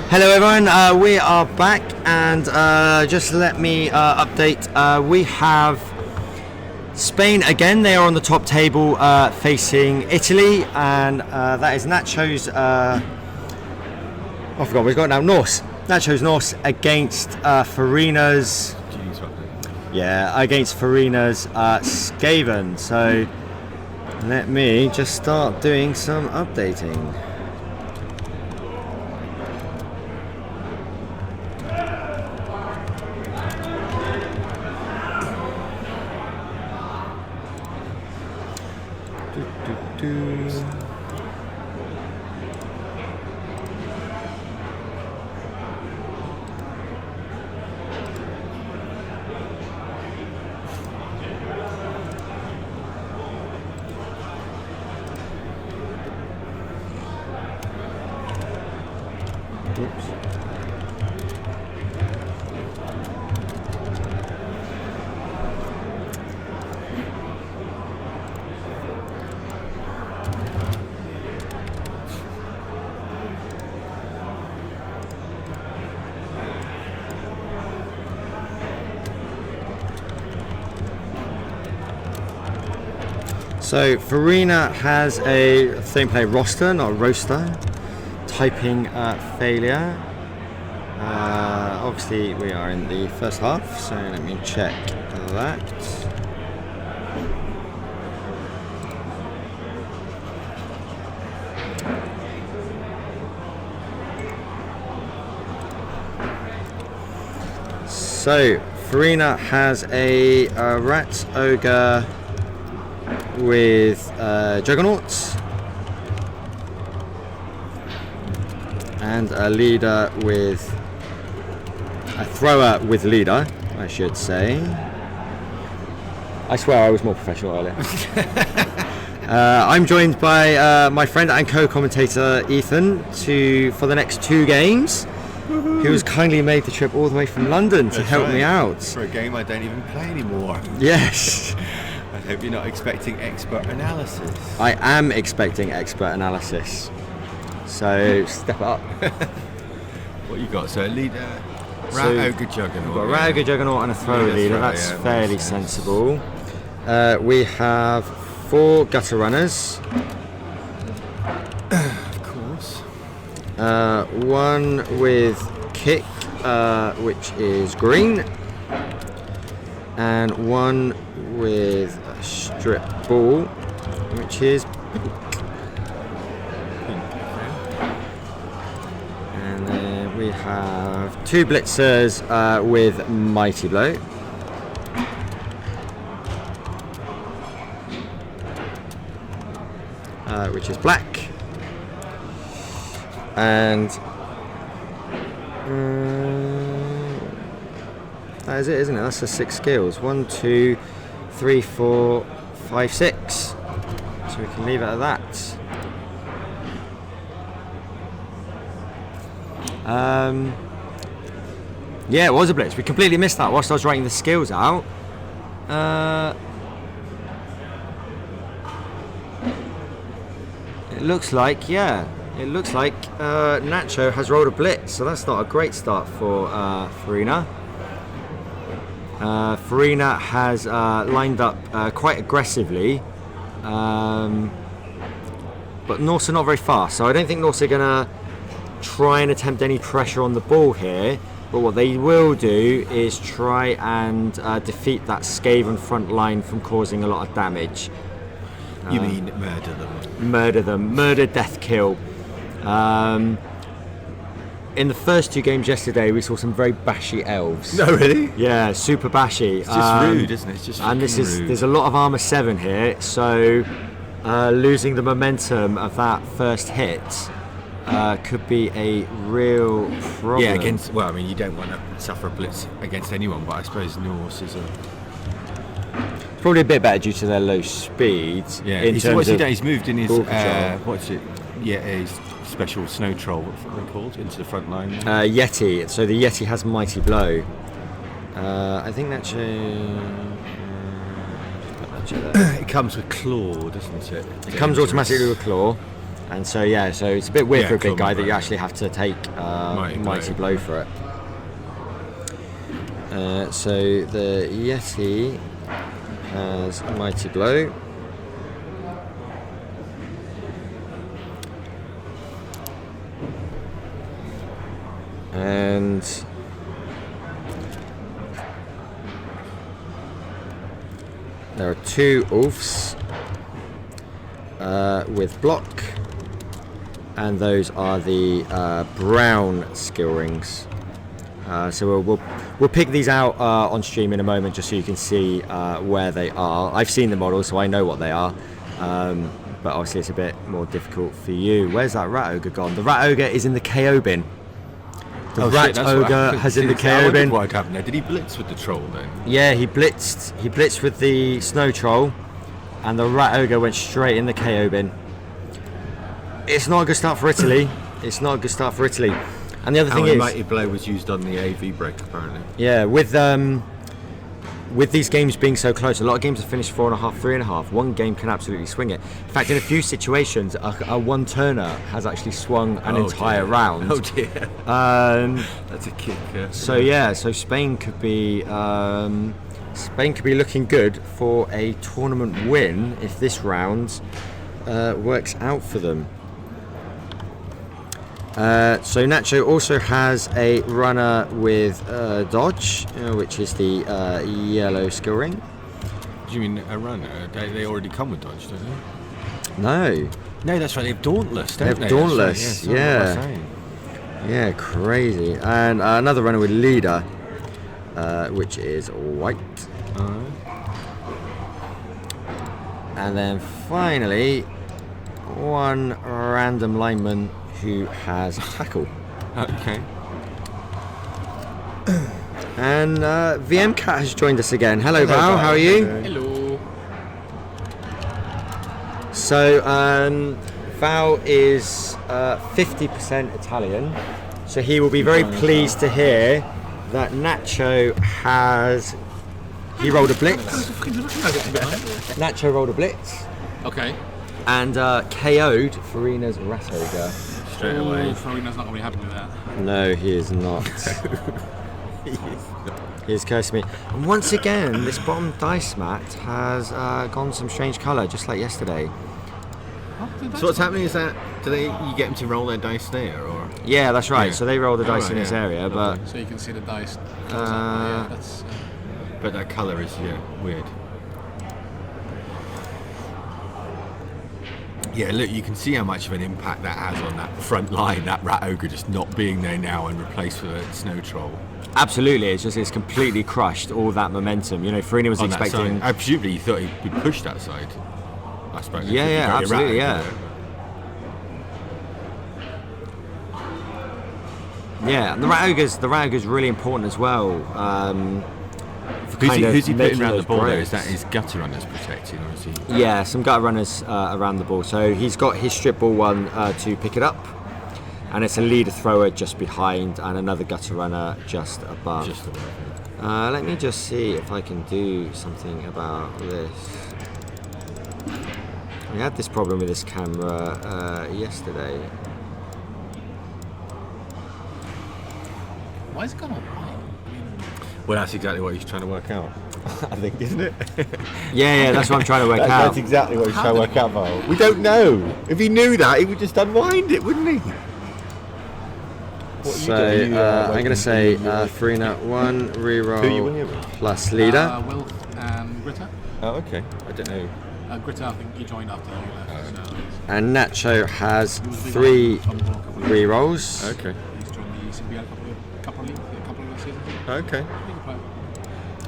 Hello everyone, we are back and just let me update. We have Spain again. They are on the top table facing Italy, and that is Nacho's, I forgot, we've got now Norse. Nacho's Norse against Farina's, against Farina's Skaven. So let me just start doing some updating. So Farina has a same play roster, not a roster. Typing failure. Obviously we are in the first half, so let me check that. So Farina has a rat ogre with juggernauts and a leader with a thrower with leader, I should say. I swear I was more professional earlier. I'm joined by my friend and co-commentator Ethan for the next 2 games. Woo-hoo. Who has kindly made the trip all the way from London to help me out. For a game I don't even play anymore. Yes. I hope you're not expecting expert analysis. I am expecting expert analysis. So step it up. What you got? So a leader, rat ogre juggernaut. We've got a rat ogre juggernaut and a thrower leader. That's fairly sensible. We have 4 gutter runners. Of course. 1 with kick, which is green, and 1 with a strip ball, which is pink. And then we have 2 blitzers with mighty blow. Which is black. And that is it, isn't it? That's the 6 skills. 1, 2, 3, 4, 5, 6. So we can leave it at that. Yeah, it was a blitz. We completely missed that whilst I was writing the skills out. It looks like, Nacho has rolled a blitz, so that's not a great start for Farina. Farina has lined up quite aggressively, but Norse are not very fast, so I don't think Norse are going to try and attempt any pressure on the ball here, but what they will do is try and defeat that Skaven front line from causing a lot of damage. You mean murder them? Murder, death, kill. In the first 2 games yesterday, we saw some very bashy elves. No, really? Yeah, super bashy. It's just rude, isn't it? It's just and rude. There's a lot of armor 7 here, so losing the momentum of that first hit could be a real problem. Yeah, you don't want to suffer a blitz against anyone, but I suppose Norse is probably a bit better due to their low speed. Yeah, what's he done? He's moved in his his special snow troll, what they're called, into the front line. Yeti. So the Yeti has mighty blow. I think that's It comes with claw, doesn't it? It comes automatically with claw. And so yeah, so it's a bit weird Yeah, for a big cool, guy that you right. actually have to take Mighty Blow for it. So the Yeti has Mighty Blow. And there are 2 Ulfs with block, and those are the brown skill rings. So we'll pick these out on stream in a moment, just so you can see where they are. I've seen the models, so I know what they are. But obviously it's a bit more difficult for you. Where's that Rat Ogre gone? The Rat Ogre is in the KO bin. The Rat Ogre has in the KO bin. What happened there? Did he blitz with the troll then? Yeah, he blitzed. He blitzed with the Snow Troll, and the Rat Ogre went straight in the KO bin. It's not a good start for Italy. It's not a good start for Italy. And the other thing is, Mighty Blow was used on the AV break apparently. yeah, with these games being so close, a lot of games are finished 4.5, 3.5. One game can absolutely swing it. In fact, in a few situations, a one-turner has actually swung an entire round. Oh dear. That's a kick. So yeah, so Spain could be looking good for a tournament win if this round works out for them. So Nacho also has a runner with dodge, which is the yellow skill ring. Do you mean a runner? They already come with dodge, don't they? No. No, that's right. They have dauntless, don't they? They have dauntless, That's right, yeah. Yeah, crazy. And another runner with leader, which is white. And then finally, one random lineman who has tackle. Okay. And VM Cat has joined us again. Hello, Val. How are you? Hello. So Val is 50% Italian, so he will be very pleased to hear that Nacho has. He rolled a blitz. Nacho rolled a blitz Okay. and KO'd Farina's Rat Ogre. Straight away. Farina's not going to be happy with that. No, he is not. He is cursing me. And once again, this bottom dice mat has gone some strange colour, just like yesterday. So what's happening is that you get them to roll their dice there, or? Yeah, that's right. Yeah. So they roll the dice Right, in this yeah. area, but So you can see the dice. That's But that colour is weird. Yeah, look, you can see how much of an impact that has on that front line, that Rat Ogre just not being there now and replaced with a Snow Troll. absolutely, it's completely crushed all that momentum. You know, Farina was On that expecting. side. Presumably you thought he'd push that side. I suppose. Yeah, yeah, absolutely, yeah. Yeah, and the Rat Ogre's really important as well. Who's he putting making around the those ball there? breaks. Is that his gutter runners protecting, or is he? Yeah, some gutter runners around the ball. So he's got his strip ball one to pick it up, and it's a leader thrower just behind, and another gutter runner just above. Just above. Let me just see if I can do something about this. We had this problem with this camera yesterday. why is it gone all white? Well, that's exactly what he's trying to work out. I think, isn't it? Yeah, that's what I'm trying to work out. That's exactly what he's trying to work out, Val. We don't know. If he knew that, he would just unwind it, wouldn't he? So I'm going to say Farina 1 Who you were reroll here with? plus leader. Wilf and Gritta. Oh, okay. I don't know. Gritta, I think he joined after you left. So And Nacho has 3 rerolls. Okay. he's joined the CBL a couple of seasons ago. Okay. He's a player.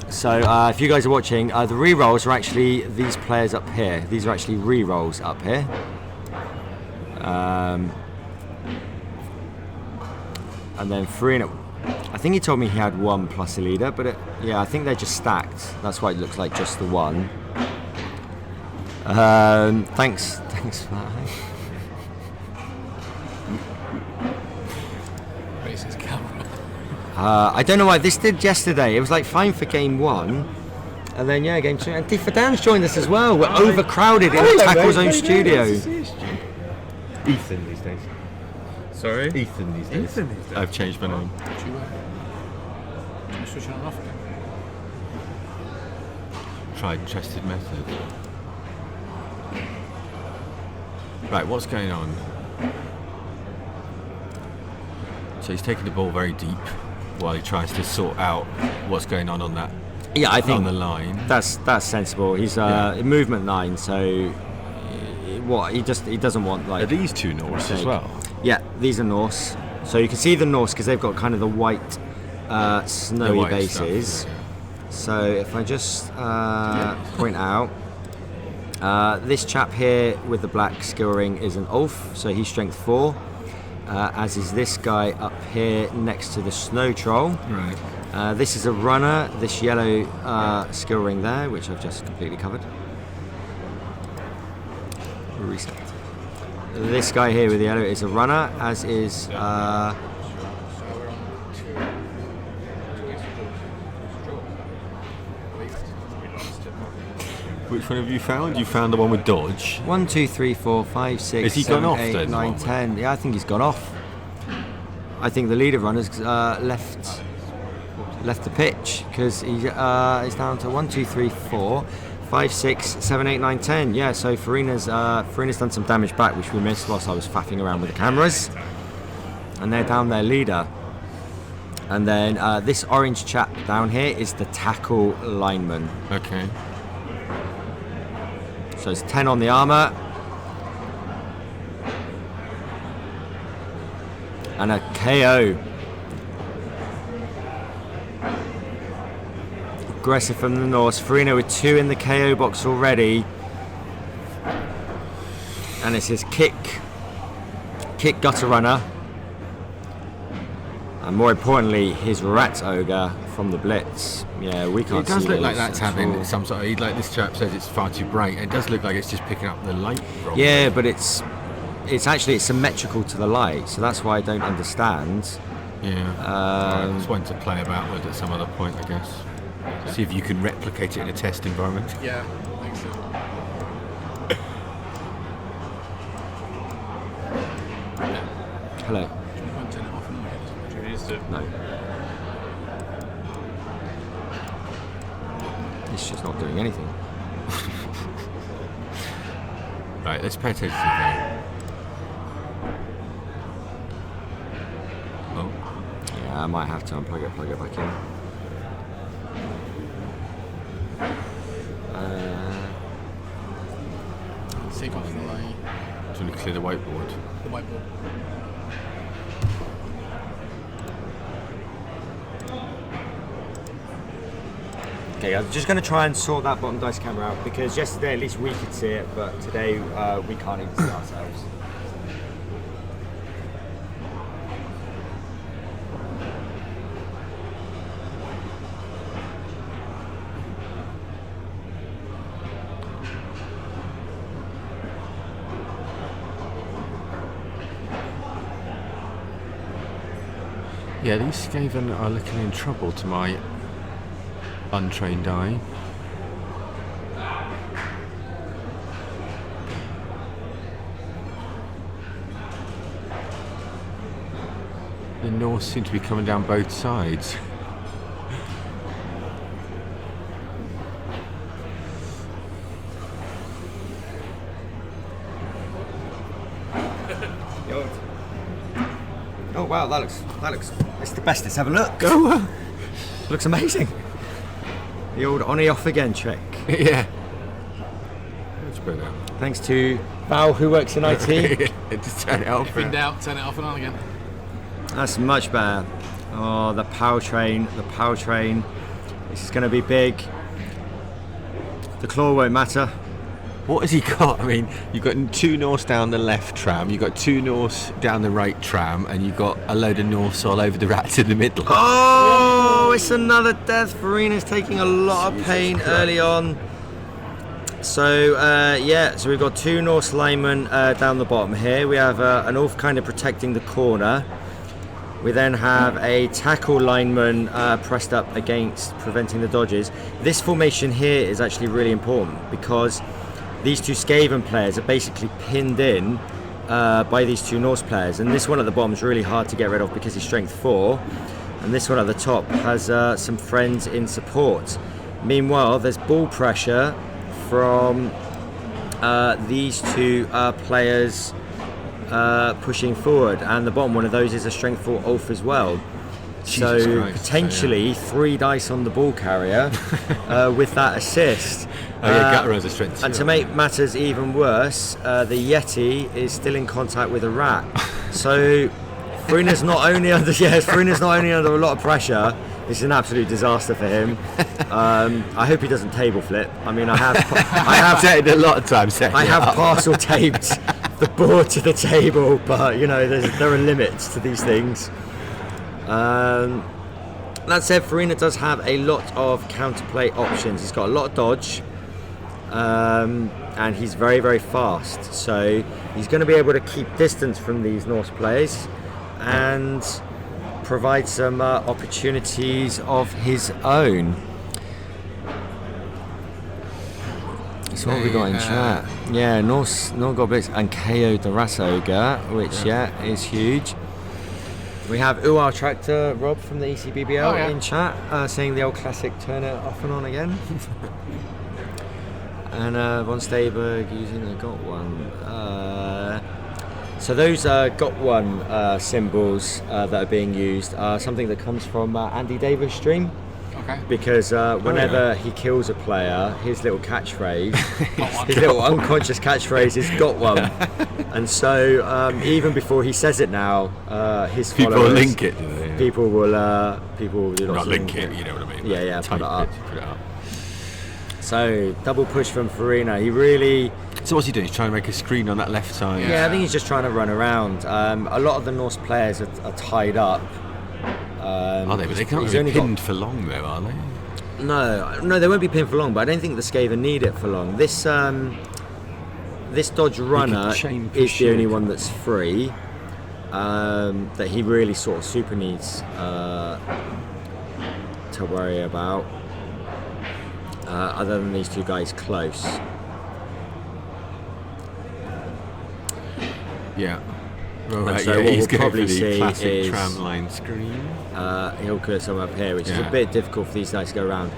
So if you guys are watching, the rerolls are actually these players up here. These are actually rerolls up here. And then Farina, I think he told me he had 1 plus a leader, but I think they're just stacked. That's why it looks like just the 1. Thanks for that. Racist camera. I don't know why this did yesterday. It was like fine for game 1, and then game 2. And Differdan's joined us as well. We're overcrowded in the Tackle Zone studio. Ethan these days. Sorry? Ethan these days. Ethan these days. I've changed my name. You switching on and off again. Tried and trusted method. Right, what's going on? So he's taking the ball very deep while he tries to sort out what's going on that Yeah, I think on the line. that's sensible. He's in movement 9, so what he doesn't want Are like. these two Norse as well? Yeah, these are Norse. So you can see the Norse because they've got kind of the white, snowy white bases. stuff, So if I just point out, this chap here with the black skill ring is an Ulf, so he's strength 4, as is this guy up here next to the snow troll. Right. This is a runner, this yellow skill ring there, which I've just completely covered. Reset. This guy here with the yellow is a runner, as is Which one have you found? You found the one with dodge. 1, 2, 3, 4, 5, 6, Has he 7, gone off 8, then, 9, Norman? 10. Yeah, I think he's gone off. I think the leader runner's left the pitch because he's down to 1, 2, 3, 4, 5, 6, 7, 8, 9, 10. Yeah, so Farina's done some damage back, which we missed whilst I was faffing around with the cameras. And they're down their leader. And then this orange chap down here is the tackle lineman. Okay. So it's 10 on the armour. And a KO. Aggressive from the Norse. Farina with 2 in the KO box already. And it's his kick gutter runner. And more importantly, his rat ogre from the Blitz. Yeah, we can't see It does look like those that's at having all. some sort of, like this chap says it's far too bright. It does look like it's just picking up the light wrong. Yeah, but it's actually symmetrical to the light, so that's why I don't understand. Yeah. Alright, it's one to play about with at some other point, I guess. See if you can replicate it in a test environment. Yeah, I think so. Hello. Do you want to turn it off and on again? Do you need to? No. It's just not doing anything. Right, let's pay attention to the game. Oh, Yeah, I might have to unplug it, plug it back in. Take off do you want to clear the whiteboard? the whiteboard. Okay, I'm just going to try and sort that bottom dice camera out because yesterday at least we could see it, but today we can't even see ourselves. Yeah, these Skaven are looking in trouble to my untrained eye. The Norse seem to be coming down both sides. Oh wow, that looks. It's the best it's ever looked. Go. Looks amazing. The old on off again trick. Yeah. That's better. Thanks to Val, who works in IT. Just turn it off. If in doubt, turn it off and on again. That's much better. Oh, the power train. This is going to be big. The claw won't matter. What has he got? I mean, you've got 2 Norse down the left tram, you've got 2 Norse down the right tram, and you've got a load of Norse all over the rats in the middle. Oh, it's another death. Farina's taking a lot of pain early on. So, so we've got 2 Norse linemen down the bottom here. We have an Ulf kind of protecting the corner. We then have a tackle lineman pressed up against preventing the dodges. This formation here is actually really important because these 2 Skaven players are basically pinned in by these two Norse players, and this one at the bottom is really hard to get rid of because he's strength 4, and this one at the top has some friends in support. Meanwhile, there's ball pressure from these two players pushing forward, and the bottom one of those is a strength 4 Ulf as well. Jesus So Christ, potentially 3 dice on the ball carrier with that assist. Gutter has a strength. And to make matters even worse, the Yeti is still in contact with a rat. So Farina's not only under a lot of pressure. This is an absolute disaster for him. I hope he doesn't table flip. I mean, I have said it a lot of times. I have parcel taped the board to the table, but you know, there are limits to these things. That said, Farina does have a lot of counterplay options. He's got a lot of dodge, and he's very, very fast. So he's going to be able to keep distance from these Norse players and provide some opportunities of his own. So what have we got in chat? Yeah, Norse got Blitz and KO'd the Rat Ogre, which is huge. We have UR Tractor Rob from the ECBBL in chat, saying the old classic turn it off and on again. And Von Stayberg using the got one. So those got one symbols that are being used are something that comes from Andy Davis' stream. Okay. Because whenever he kills a player, his little catchphrase, his little unconscious catchphrase is "got one," and so even before he says it now, his people followers, link it. Do they? People will do Not link it. You know what I mean? Yeah, Like, put it up. Put it up. So double push from Farina. He really. So what's he doing? He's trying to make a screen on that left side. Yeah, I think he's just trying to run around. A lot of the Norse players are tied up. Are they? But they can't be pinned for long, though, are they? No, they won't be pinned for long. But I don't think the Skaven need it for long. This dodge runner is the only one that's free. That he really sort of super needs to worry about. Other than these two guys close. Yeah. Right, so yeah, what he's we'll going probably for the see classic is tramline screen. He'll put some up here, which is a Yeah. bit difficult for these guys to go around.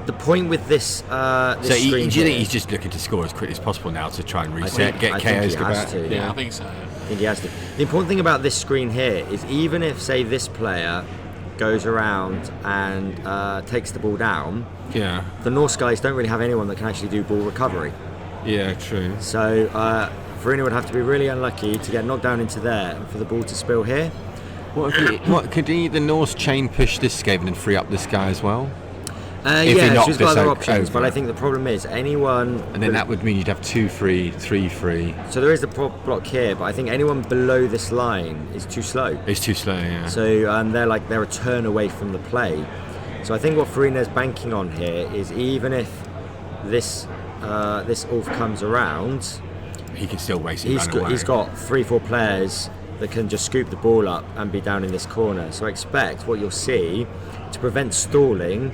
The point with this, So do screen you here, think he's just looking to score as quickly as possible now to try and reset, I think KOs he go has back? to. Yeah, I think so. I think he has to. The important thing about this screen here is even if, say, this player goes around and takes the ball down, Yeah. the Norse guys don't really have anyone that can actually do ball recovery. Yeah, true. So Farina would have to be really unlucky to get knocked down into there and for the ball to spill here. Could he, the Norse chain push this Skaven and free up this guy as well? Yeah, knocked she's got this other options, over. but I think the problem is anyone... And then that would mean you'd have 2 free, 3 free. So there is the block here, but I think anyone below this line is too slow. It's too slow, yeah. So they're a turn away from the play. So I think what Farina's banking on here is even if this Ulf comes around, He can still race it. he's got 3-4 players that can just scoop the ball up and be down in this corner. So I expect what you'll see to prevent stalling.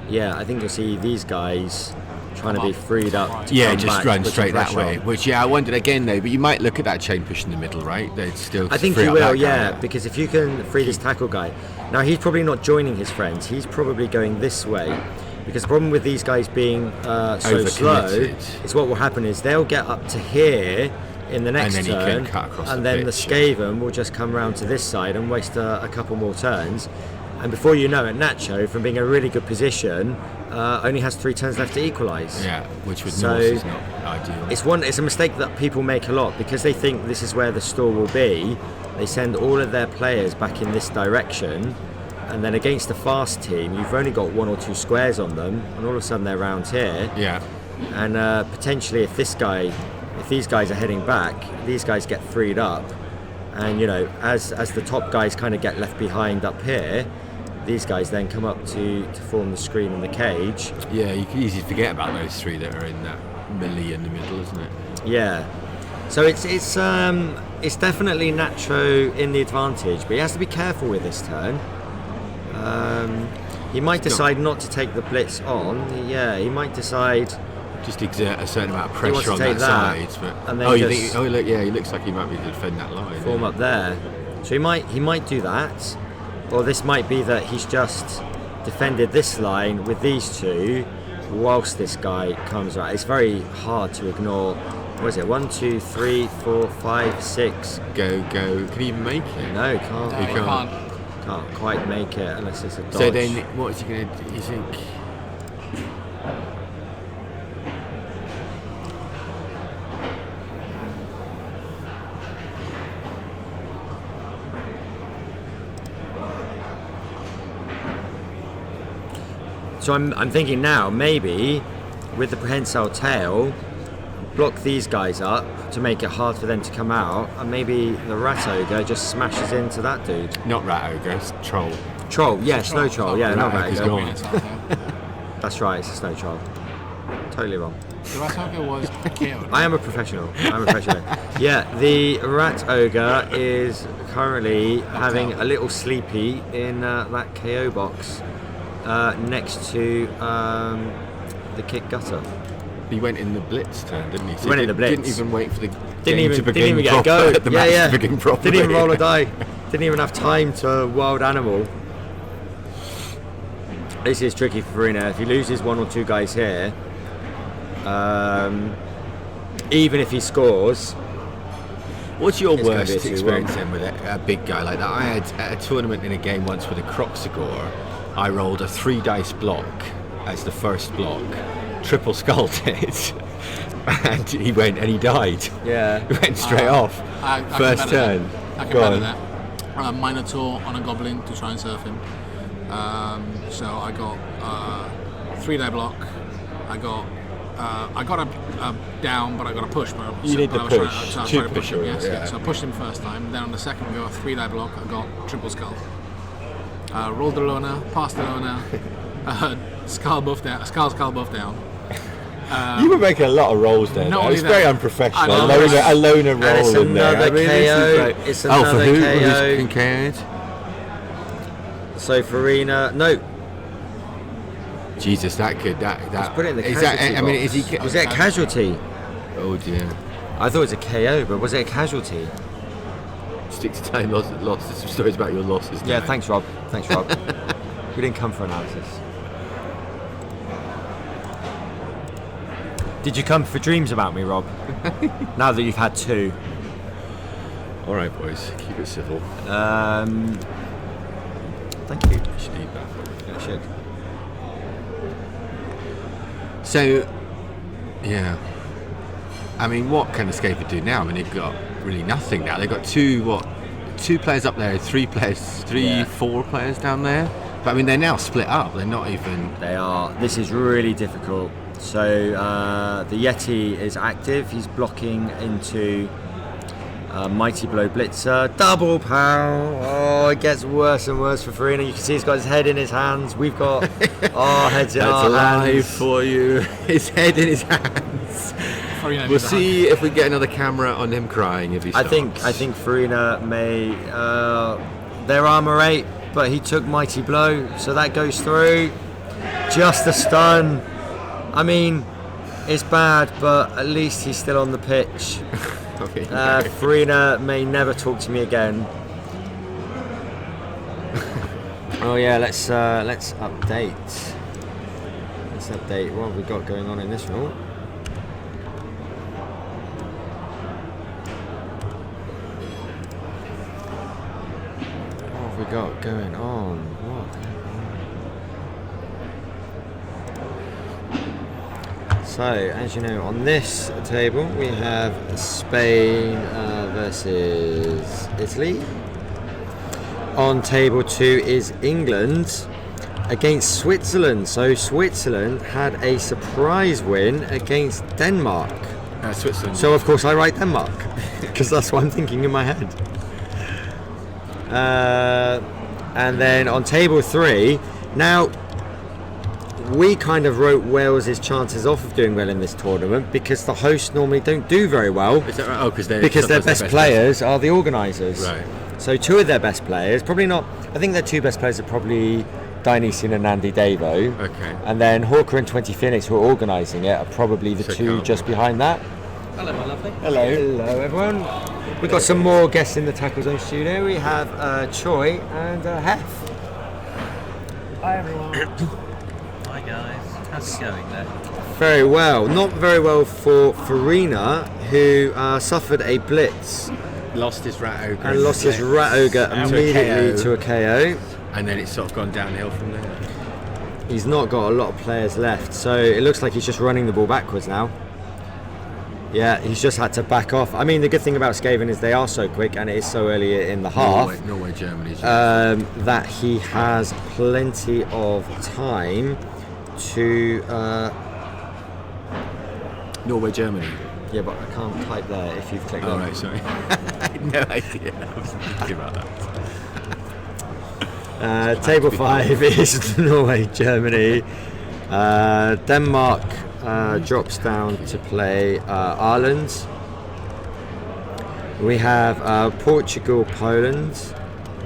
Yeah, I think you'll see these guys trying to be freed up. To come just back, run put some straight that pressure way. on. Which, I wondered again though, but you might look at that chain push in the middle, right? They'd still. I think free he up will, that yeah, guy. because if you can free this tackle guy. Now, he's probably not joining his friends. He's probably going this way. Because the problem with these guys being so slow Overcommitted. is what will happen is they'll get up to here in the next And then he turn, can cut across and the then the pitch, Skaven will just come round to this side and waste a couple more turns. And before you know it, Nacho, from being in a really good position, only has 3 turns left to equalise. Yeah, which with So, Norse is not ideal. It's a mistake that people make a lot because they think this is where the stall will be. They send all of their players back in this direction, and then against a fast team, you've only got 1 or 2 squares on them, and all of a sudden they're round here. Yeah. And potentially, if these guys are heading back, these guys get freed up, and you know, as the top guys kind of get left behind up here, these guys then come up to form the screen in the cage. Yeah, you can easily forget about those 3 that are in that melee in the middle, isn't it? Yeah. So it's definitely Nacho in the advantage, but he has to be careful with this turn. He might decide not to take the blitz on. Yeah, he might decide just exert a certain amount of He wants pressure to on take that that, side. But, and then you just- think? Oh, look, yeah, he looks like he might be able to defend that line. Form up there. So he might do that, or this might be that he's just defended this line with these two, whilst this guy comes right. It's very hard to ignore. What is it? 1, 2, 3, 4, 5, 6. Go. Can he even make it? No, can't. No, He you can't. Can't quite make it unless it's a dodge. So then, what is he going to do? You think? So I'm thinking now, maybe with the prehensile tail, block these guys up to make it hard for them to come out, and maybe the rat ogre just smashes into that dude. Not rat ogre, it's troll. Troll, yeah, snow troll, yeah, not Rat rat ogre's ogre. gone. It's out there. That's right, it's a snow troll. Totally wrong. The rat ogre was KO'd. I am a professional. Yeah, the rat ogre is currently having a little sleepy in that KO box next to the kick gutter. He went in the Blitz turn, didn't he? So He went in the Blitz. Didn't even wait for the Didn't game even, to begin didn't even get a proper- go. the match to begin properly. Didn't even roll a die. Didn't even have time to wild animal. This is tricky for Farina. If he loses 1 or 2 guys here, even if he scores, What's your It's gonna worst be a 2-1. experience then with a big guy like that? I had at a tournament in a game once with a Croxagore. I rolled a 3 dice block as the first block, triple skulled it, and he went and he died. yeah. He went straight off. I can First better turn. that. I can Go better on. that. Minotaur on a goblin to try and surf him. So I got 3-die block. I got a down, but I got a push. But You need but the I was trying- push. so I was Two trying to push him. pusher, Yes, yeah. So I pushed him first time. Then on the second go, a 3-die block. I got triple skull. Rolled the loner, passed the loner, skull both down. Skull both down. You were making a lot of rolls there. Not though. only It's that- very I unprofessional. know. A loner And it's roll in there. another This is KO. like- It's oh, for another who? KO. Who's KO'd? So Farina, no, Jesus, that could that. let's put it in the is casualty that, I mean, box. is he? Was it a casualty? Oh dear. I thought it was a KO, but was it a casualty? Stick to time losses. Some stories about your losses. Yeah, now. thanks, Rob. Thanks, Rob. We didn't come for analysis. Did you come for dreams about me, Rob? Now that you've had 2. All right, boys, keep it civil. Thank you. You should need that. I should. So, yeah. I mean, what can the Skaven do now? I mean, they've got really nothing now. They've got 2 players up there, 3 players, 4 players down there. But I mean, they're now split up. They're not even. They are. This is really difficult. So the Yeti is active. He's blocking into Mighty Blow Blitzer. Double pow. Oh, it gets worse and worse for Farina. You can see he's got his head in his hands. We've got our heads in That's our live hands. for you. His head in his hands. Farina We'll needs a hug. see if we get another camera on him crying if he I starts. think Farina may. Their armor 8, but he took Mighty Blow, so that goes through. Just a stun. I mean, it's bad, but at least he's still on the pitch. Okay. Farina may never talk to me again. Oh yeah, let's update. Let's update what have we got going on in this rule. What have we got going on? What? So, as you know, on this table we have Spain versus Italy. On table 2 is England against Switzerland. So Switzerland had a surprise win against Denmark. Switzerland. So of course I write Denmark because that's what I'm thinking in my head. And then on table 3, now we kind of wrote Wales' chances off of doing well in this tournament because the hosts normally don't do very well Is that right? Oh, because their best players are the organisers. Right. So 2 of their best players, probably not. I think their 2 best players are probably Dionysian and Andy Davo. Okay. And then Hawker and 20 Phoenix, who are organising it, are probably the So two cool. just behind that. Hello, my lovely. Hello everyone. We've got some more guests in the Tackle Zone studio. We have Choi and Hef. Hi, everyone. Hi, guys. How's it going there? Very well. Not very well for Farina, who suffered a blitz Lost his rat ogre. and lost his rat ogre immediately to a KO. And then it's sort of gone downhill from there. He's not got a lot of players left, so it looks like he's just running the ball backwards now. Yeah, he's just had to back off. I mean, the good thing about Skaven is they are so quick, and it is so early in the half. Norway, Germany. That he has plenty of time to. Norway, Germany. Yeah, but I can't type there if you've clicked Oh, on. right, sorry. I had no idea. I wasn't thinking about that. Table 5 is Norway, Germany. Denmark drops down to play Ireland. We have Portugal, Poland.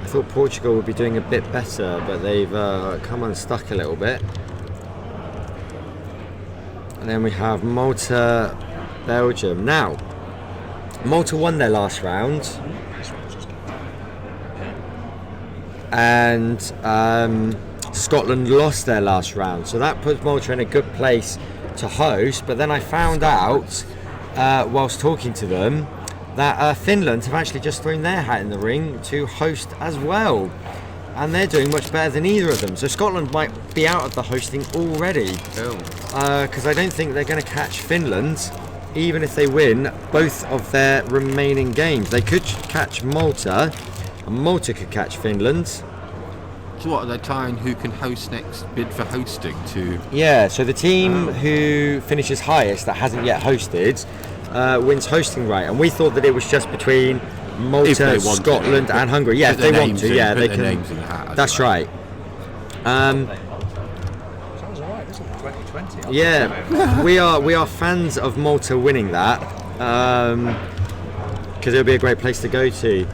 I thought Portugal would be doing a bit better, but they've come unstuck a little bit. And then we have Malta, Belgium. Now, Malta won their last round. And Scotland lost their last round, so that puts Malta in a good place to host. But then I found out whilst talking to them that Finland have actually just thrown their hat in the ring to host as well, and they're doing much better than either of them. So Scotland might be out of the hosting already, because I don't think they're going to catch Finland, even if they win both of their remaining games. They could catch Malta, and Malta could catch Finland. So what, are they tying who can host next, bid for hosting to... Yeah, so the team who finishes highest that hasn't yet hosted wins hosting right. And we thought that it was just between Malta, Scotland and Hungary. Yeah, if they want to, yeah, they can. Names in the hat, That's right. Sounds alright, isn't it? 2020. Yeah, we are fans of Malta winning that, because it would be a great place to go to.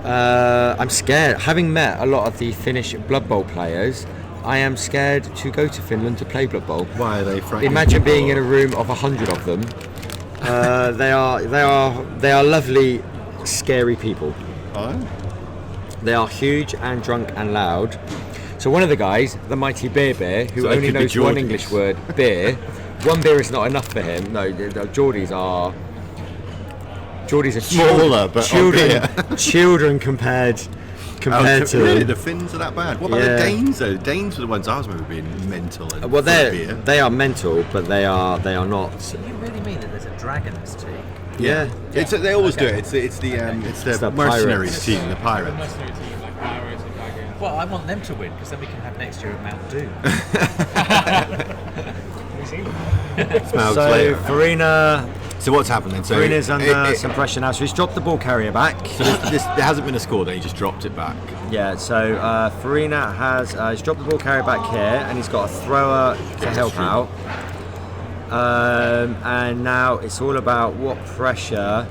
I'm scared. Having met a lot of the Finnish Blood Bowl players, I am scared to go to Finland to play Blood Bowl. Why are they frightening? Imagine being in a room of 100 of them. They are lovely, scary people. Oh. They are huge and drunk and loud. So one of the guys, the mighty Beer, who So they only could be knows one Geordies. English word, beer. One beer is not enough for him. No, Geordies are Smaller, but children compared to really, the Finns are that bad. What about Yeah. the Danes though? The Danes were the ones I was remember being mental. And well, full of beer. they are mental, but they are not. So you really mean that there's a dragons team? Yeah. They always do it. It's the the mercenaries pirates. team, the pirates. Mercenary team, like pirates and dragons. Well, I want them to win because then we can have next year at Mount Doom. Smells So later. Farina, So what's happened then? So Farina's under it- some pressure now. So he's dropped the ball carrier back. so there hasn't been a score. Then he just dropped it back. Yeah, so Farina has he's dropped the ball carrier back here, and he's got a thrower to help out. And now it's all about what pressure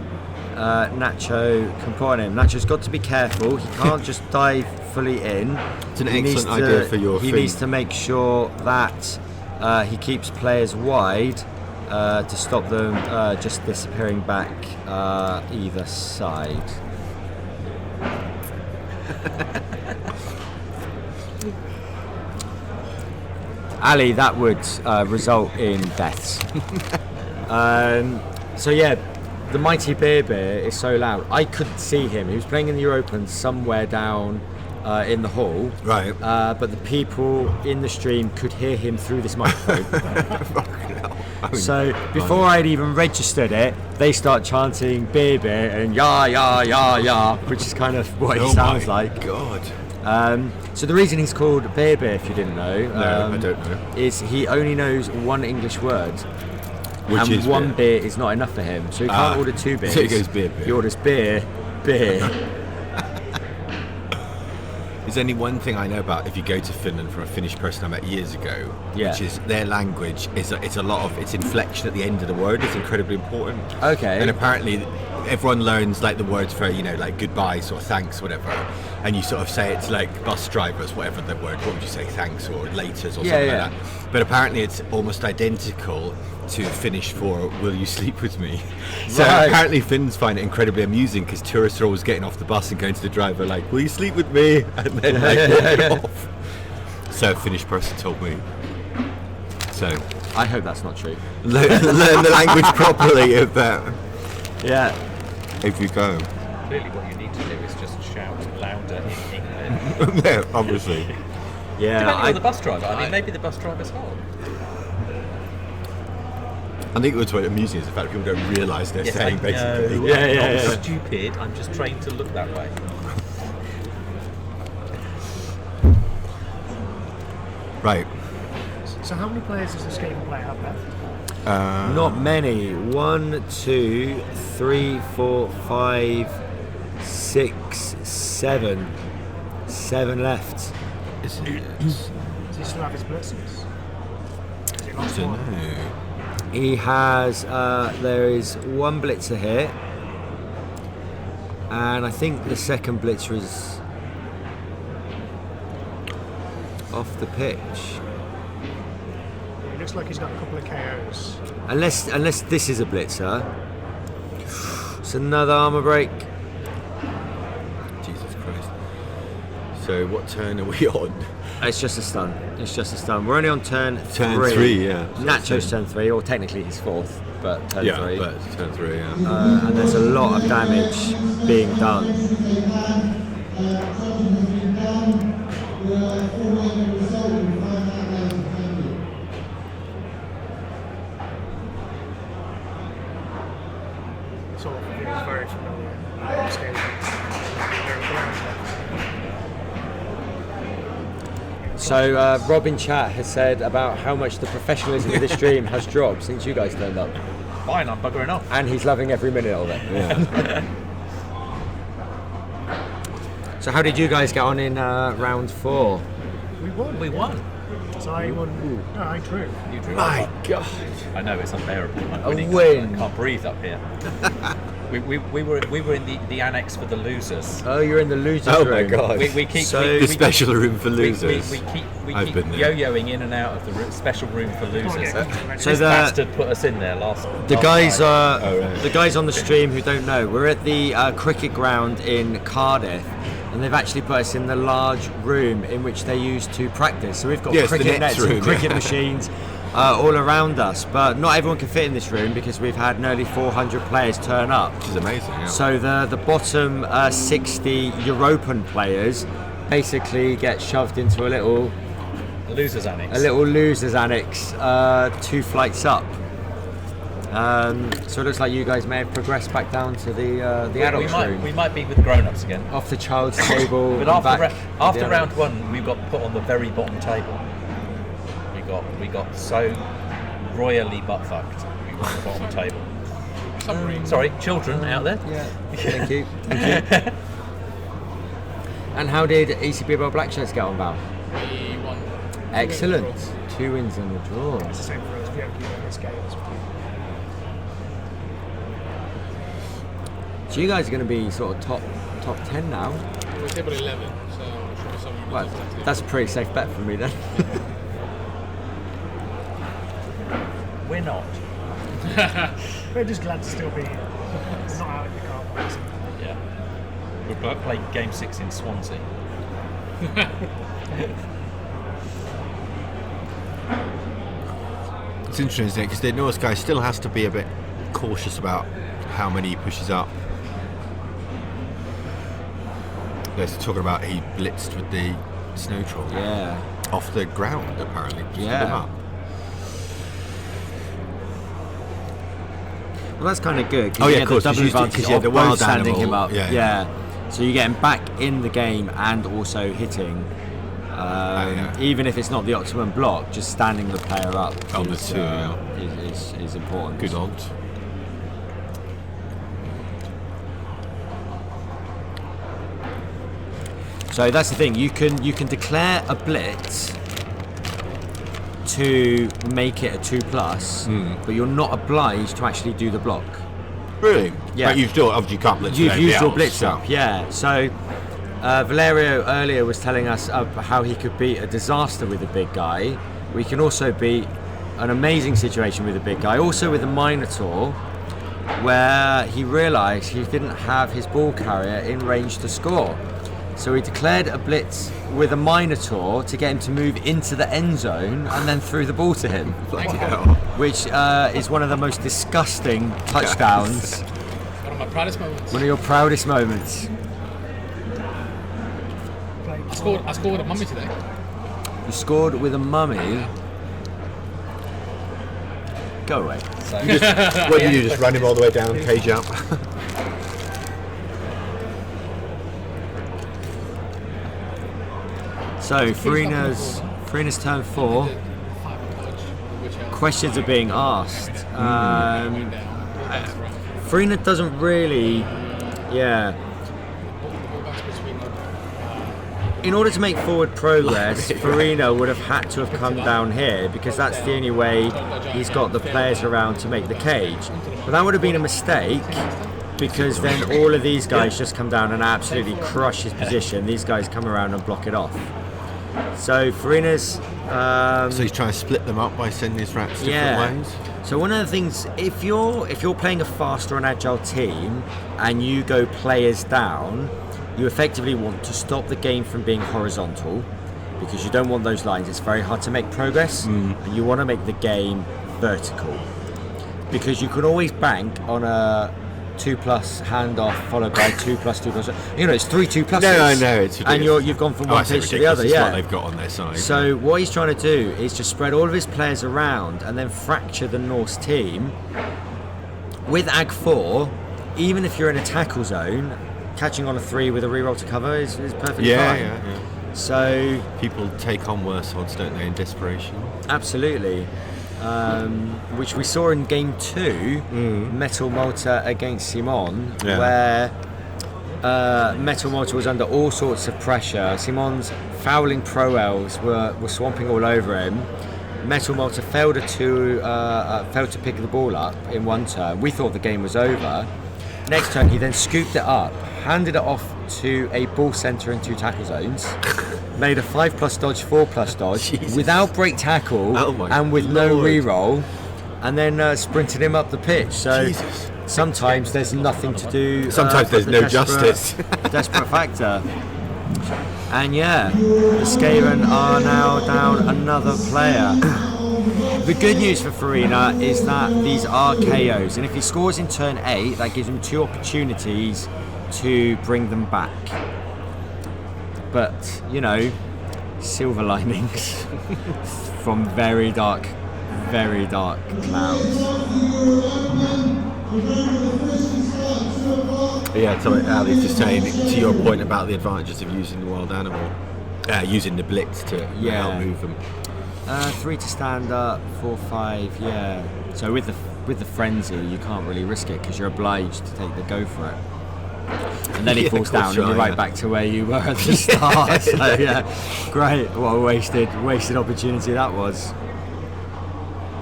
Nacho can put on him. Nacho's got to be careful. He can't just dive fully in. It's an He needs excellent idea for your He Finn. needs to make sure that he keeps players wide to stop them just disappearing back either side. Ali, that would result in deaths. So yeah, the mighty Beer is so loud. I couldn't see him. He was playing in the Europen somewhere down in the hall. Right. But the people in the stream could hear him through this microphone. So before I'd even registered it, they start chanting Beer and ya, which is kind of what he sounds like. God. So the reason he's called Beer, if you didn't know, No, I don't know. is he only knows one English word. Which and is one beer. beer is not enough for him, so he can't order two beers. So he goes beer. He orders beer. There's only one thing I know about if you go to Finland from a Finnish person I met years ago, Yeah. which is their language is it's a lot of its inflection at the end of the word is incredibly important. Okay. And apparently everyone learns like the words for like goodbyes or thanks, whatever, and you sort of say it to like bus drivers, whatever the word. What would you say? Thanks or laters or something like that. But apparently it's almost identical to Finnish for "Will you sleep with me?" So apparently Finns find it incredibly amusing because tourists are always getting off the bus and going to the driver like, "Will you sleep with me?" and then like walking off. So a Finnish person told me. So I hope that's not true. learn the language properly if that. Yeah. If you go. Clearly, what you need to do is just shout louder in English. Yeah, obviously. Yeah. Depending on the bus driver. I mean, maybe the bus driver's home. I think what's amusing is the fact that people don't realise they're saying basically. I'm not stupid. I'm just trained to look that way. Right. So how many players does the Skaven player have left? Not many. 1, 2, 3, 4, 5, 6, 7. 7 left. Is it? Does he still have his blitzes? Has he I lost don't one? know. He has. There is 1 blitzer here, and I think the second blitzer is off the pitch. It looks like he's got a couple of KOs. Unless this is a blitzer. It's another armor break. Jesus Christ. So what turn are we on? It's just a stun. We're only on turn 3. Turn 3, yeah. Nacho's turn 3, or technically his 4th, but turn 3. But it's turn 3, yeah. And there's a lot of damage being done. Sort of feels very familiar. Skaven. So Rob in chat has said about how much the professionalism of this stream has dropped since you guys turned up. Fine, I'm buggering off. And he's loving every minute of it. Yeah. So how did you guys get on in round 4? We won. We won. So I won. No, I drew. You drew. My God. I know, it's unbearable. I'm A winning. win. I can't breathe up here. we were in the annex for the losers. Oh, you're in the losers Oh room. my God. We keep So- The special room for losers. We I've keep been there. yo-yoing in and out of the special room for losers. So So This the bastard put us in there last. the guys night. right. the guys on the stream who don't know, we're at the cricket ground in Cardiff, and they've actually put us in the large room in which they use to practice. So we've got Yes, the cricket nets nets and room, cricket yeah. machines all around us, but not everyone can fit in this room because we've had nearly 400 players turn up. Which is amazing, yeah. So the bottom 60 European players basically get shoved into a little Losers annex. losers annex 2 flights up. So it looks like you guys may have progressed back down to the adults room. We might be with grown-ups again. Off the child's table. But and back after to the round adults. 1, we got put on the very bottom table. We got so royally butt fucked. We got on the bottom table. Sorry, children out there. Yeah. Thank you. And how did ECBL Black Shirts get on, Val? We won. Excellent. 2 wins and a draw. It's the same for us. We haven't given this game as well. So you guys are going to be sort of top 10 now. We're table 11, so it should be somewhere in the Well, top 10. that's a pretty safe bet for me then. We're not. We're just glad to still be not out in the car parks. Yeah. We're playing Game 6 in Swansea. It's interesting, isn't it? Because the Norse guy still has to be a bit cautious about how many he pushes up. They're talking about he blitzed with the snow troll Yeah. off the ground, apparently. Just Yeah. put him up. Well, that's kind of good. Oh, yeah, you of get course, the 'cause double you- 'cause advantage you had of the both wild standing animal. him up. Yeah. So you're getting back in the game and also hitting. Yeah. Even if it's not the optimum block, just standing the player up On the is, two, yeah. is important. Good odds. So that's the thing. You can declare a blitz to make it a 2+, but you're not obliged to actually do the block. Really? Yeah. But obviously you can't blitz. You've with used your everybody blitz else, up, yeah. So Valerio earlier was telling us how he could beat a disaster with a big guy. We can also beat an amazing situation with a big guy. Also with a Minotaur, where he realised he didn't have his ball carrier in range to score. So he declared a blitz with a Minotaur to get him to move into the end zone and then threw the ball to him, Bloody hell. which is one of the most disgusting touchdowns. One of my proudest moments. One of your proudest moments. I scored with a mummy today. You scored with a mummy. Go away. So, What do you do? Just run him all the way down, cage up? So Farina's turn 4. Questions are being asked. Farina doesn't really, in order to make forward progress, Farina would have had to have come down here because that's the only way he's got the players around to make the cage. But that would have been a mistake because then all of these guys just come down and absolutely crush his position. These guys come around and block it off. So Farina's... So he's trying to split them up by sending his rats different ways? So one of the things, if you're playing a faster and agile team and you go players down, you effectively want to stop the game from being horizontal because you don't want those lines. It's very hard to make progress, and you want to make the game vertical because you can always bank on a 2+ handoff followed by 2+, 2+. You know, it's 3 2+. No, it's ridiculous. And you've gone from one page to the other. It's Yeah, what they've got on their side. so what he's trying to do is just spread all of his players around and then fracture the Norse team. With Ag 4, even if you're in a tackle zone, catching on a 3 with a reroll to cover is perfectly fine. Yeah. So People take on worse odds, don't they, in desperation? absolutely. Which we saw in game 2, Metal Malta against Simon, where Metal Malta was under all sorts of pressure. Simon's fouling pro elves were swamping all over him. Metal Malta failed to pick the ball up in one turn. We thought the game was over. Next turn, he then scooped it up, handed it off to a ball centre in 2 tackle zones, made a 5+ dodge, 4+ dodge, Jesus. without break tackle and with no reroll, and then sprinted him up the pitch. So Jesus. sometimes there's nothing to do. Sometimes there's but no the justice. desperate factor. And the Skaven are now down another player. The good news for Farina is that these are KOs, and if he scores in turn 8, that gives him 2 opportunities to bring them back. But, silver linings from very dark clouds. Yeah, so Ali's just saying, to your point about the advantages of using the wild animal, using the blitz to help move them. 3 to stand up, 4, 5, So with the frenzy, you can't really risk it because you're obliged to take the go for it. And then he falls down, and you're right back to where you were at the start. So great. What a wasted opportunity that was.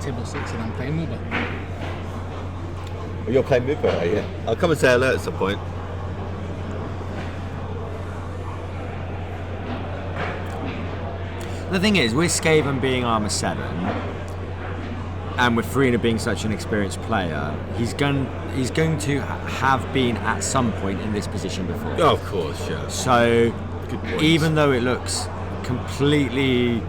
Table 6 and I'm playing Muba. Well, you're playing Muba, are you? I'll come and say hello at some point. The thing is, with Skaven being armor 7, and with Farina being such an experienced player, he's going to have been at some point in this position before. Oh, of course, yeah. So, Good point. even though it looks completely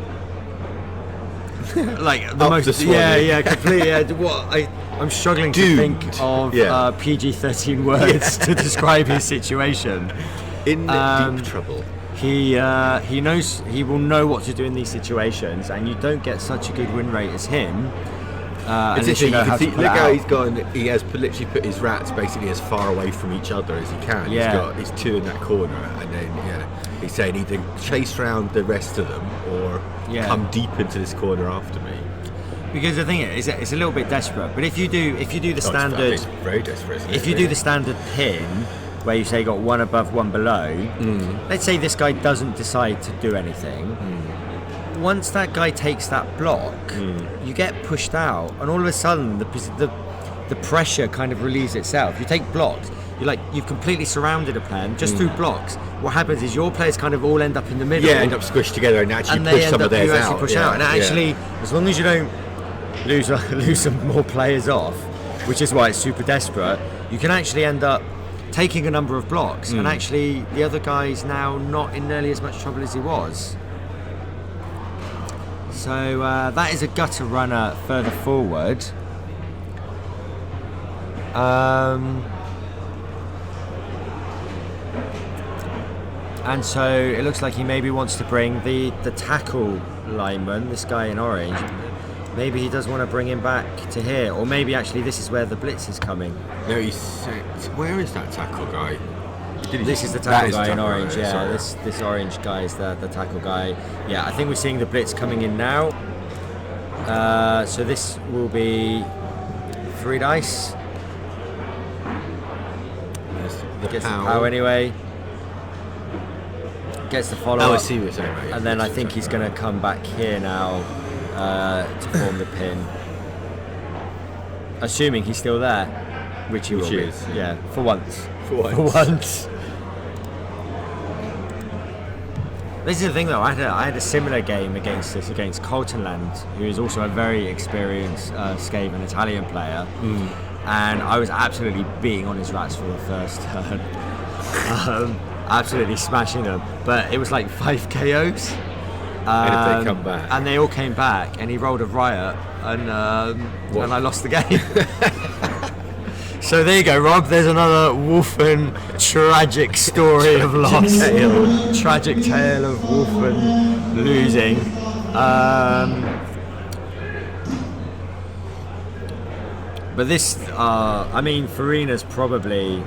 like the Up most, the swan, completely. I'm struggling to think of PG-13 words to describe his situation. In deep trouble. He will know what to do in these situations, and you don't get such a good win rate as him. Unless you know how to put look it how out. he's gone. He has literally put his rats basically as far away from each other as he can. Yeah. He's got his 2 in that corner, and then he's saying either chase round the rest of them or come deep into this corner after me. Because the thing is, it's a little bit desperate. But if you do the standard, it's very desperate. Isn't if it? you do the standard pin, where you say you got 1 above, 1 below, let's say this guy doesn't decide to do anything. Once that guy takes that block, you get pushed out, and all of a sudden the pressure kind of relieves itself. You take blocks, you've completely surrounded a plan just through blocks. What happens is your players kind of all end up in the middle. Yeah, end up squished together and actually and push some of theirs out. Push out. And actually, as long as you don't lose some more players off, which is why it's super desperate, you can actually end up taking a number of blocks, and actually the other guy's now not in nearly as much trouble as he was. So that is a gutter runner further forward. And so it looks like he maybe wants to bring the tackle lineman, this guy in orange. Maybe he does want to bring him back to here, or maybe actually this is where the Blitz is coming. No, he said, where is that tackle guy? This is the tackle guy in orange, guy, yeah. sorry. This orange guy is the tackle guy. Yeah, I think we're seeing the Blitz coming in now. So this will be 3 dice. Gets the pow anyway. Gets the follow-up. Oh, I see what you're saying, right? And then I think he's going to come back here now to form the pin. Assuming he's still there, which he will be. Yeah, for once. For once. This is the thing though, I had a similar game against Coltonland, who is also a very experienced Skaven Italian player, and I was absolutely beating on his rats for the first turn. Absolutely smashing them, but it was like 5 KOs. And if they come back? And they all came back, and he rolled a riot, and I lost the game. So there you go, Rob. There's another Wolfen tragic story of loss. Tragic tale of Wolfen losing. But this, I mean, Farina's probably.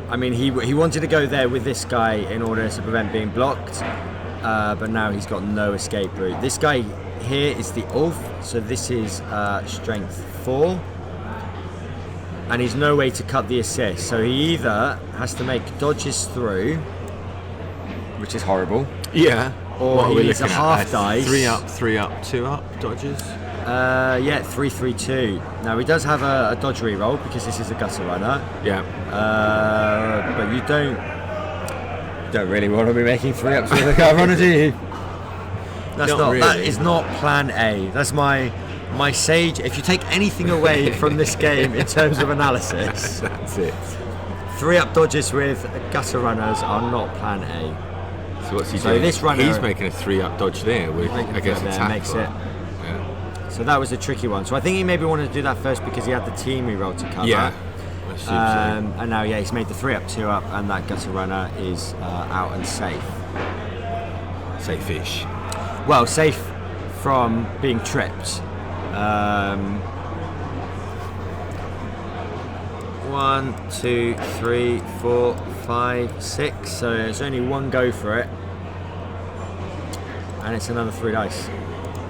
I mean, he wanted to go there with this guy in order to prevent being blocked, but now he's got no escape route. This guy here is the Ulf, so this is strength 4. And he's no way to cut the assist, so he either has to make dodges through, which is horrible. Yeah. Or he needs a half dice. 3 up, 3 up, 2 up dodges. Yeah, 3, 3, 2. Now he does have a dodge reroll because this is a gutter runner. Yeah. But you don't really want to be making 3 ups with a gutter runner, do you? That's not really. That is not plan A. That's my sage. If you take anything away from this game in terms of analysis, that's it. 3 up dodges with gutter runners are not plan A. So what's he So doing? this runner- He's making a 3 up dodge there with, I guess, a tackle. makes it. Yeah. So that was a tricky one. So I think he maybe wanted to do that first because he had the team reroll to cover. Yeah. I assume so. And now, yeah, he's made the 3 up, 2 up, and that gutter runner is out and safe. Safe-ish. Well, safe from being tripped. 1, 2, 3, 4, 5, 6. So there's only one go for it, and it's another 3 dice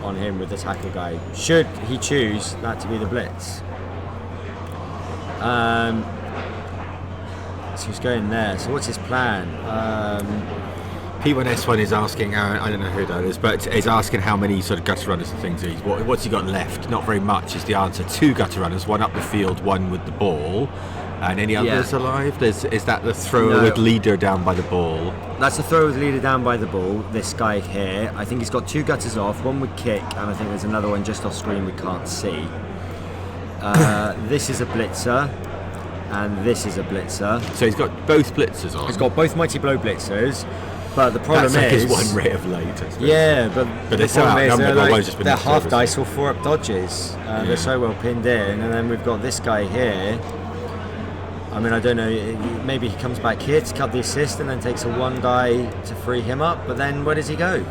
on him with the tackle guy. Should he choose that to be the Blitz? So he's going there. So what's his plan? P1S1 is asking, I don't know who that is, but is asking how many sort of gutter runners and things he's. What's he got left? Not very much is the answer. 2 gutter runners, 1 up the field, 1 with the ball. And any others alive? Is that the thrower with leader down by the ball? That's the thrower with leader down by the ball, this guy here. I think he's got 2 gutters off, 1 with kick, and I think there's another one just off screen we can't see. This is a blitzer, and this is a blitzer. So he's got both blitzers on. He's got both Mighty Blow blitzers, but the problem That's is... like his 1 ray of light, I suppose. Yeah, but they're the so problem is outnumbered, they're half dice or 4 up dodges. They're so well pinned in, and then we've got this guy here. I mean, I don't know, maybe he comes back here to cut the assist and then takes a 1 die to free him up, but then where does he go?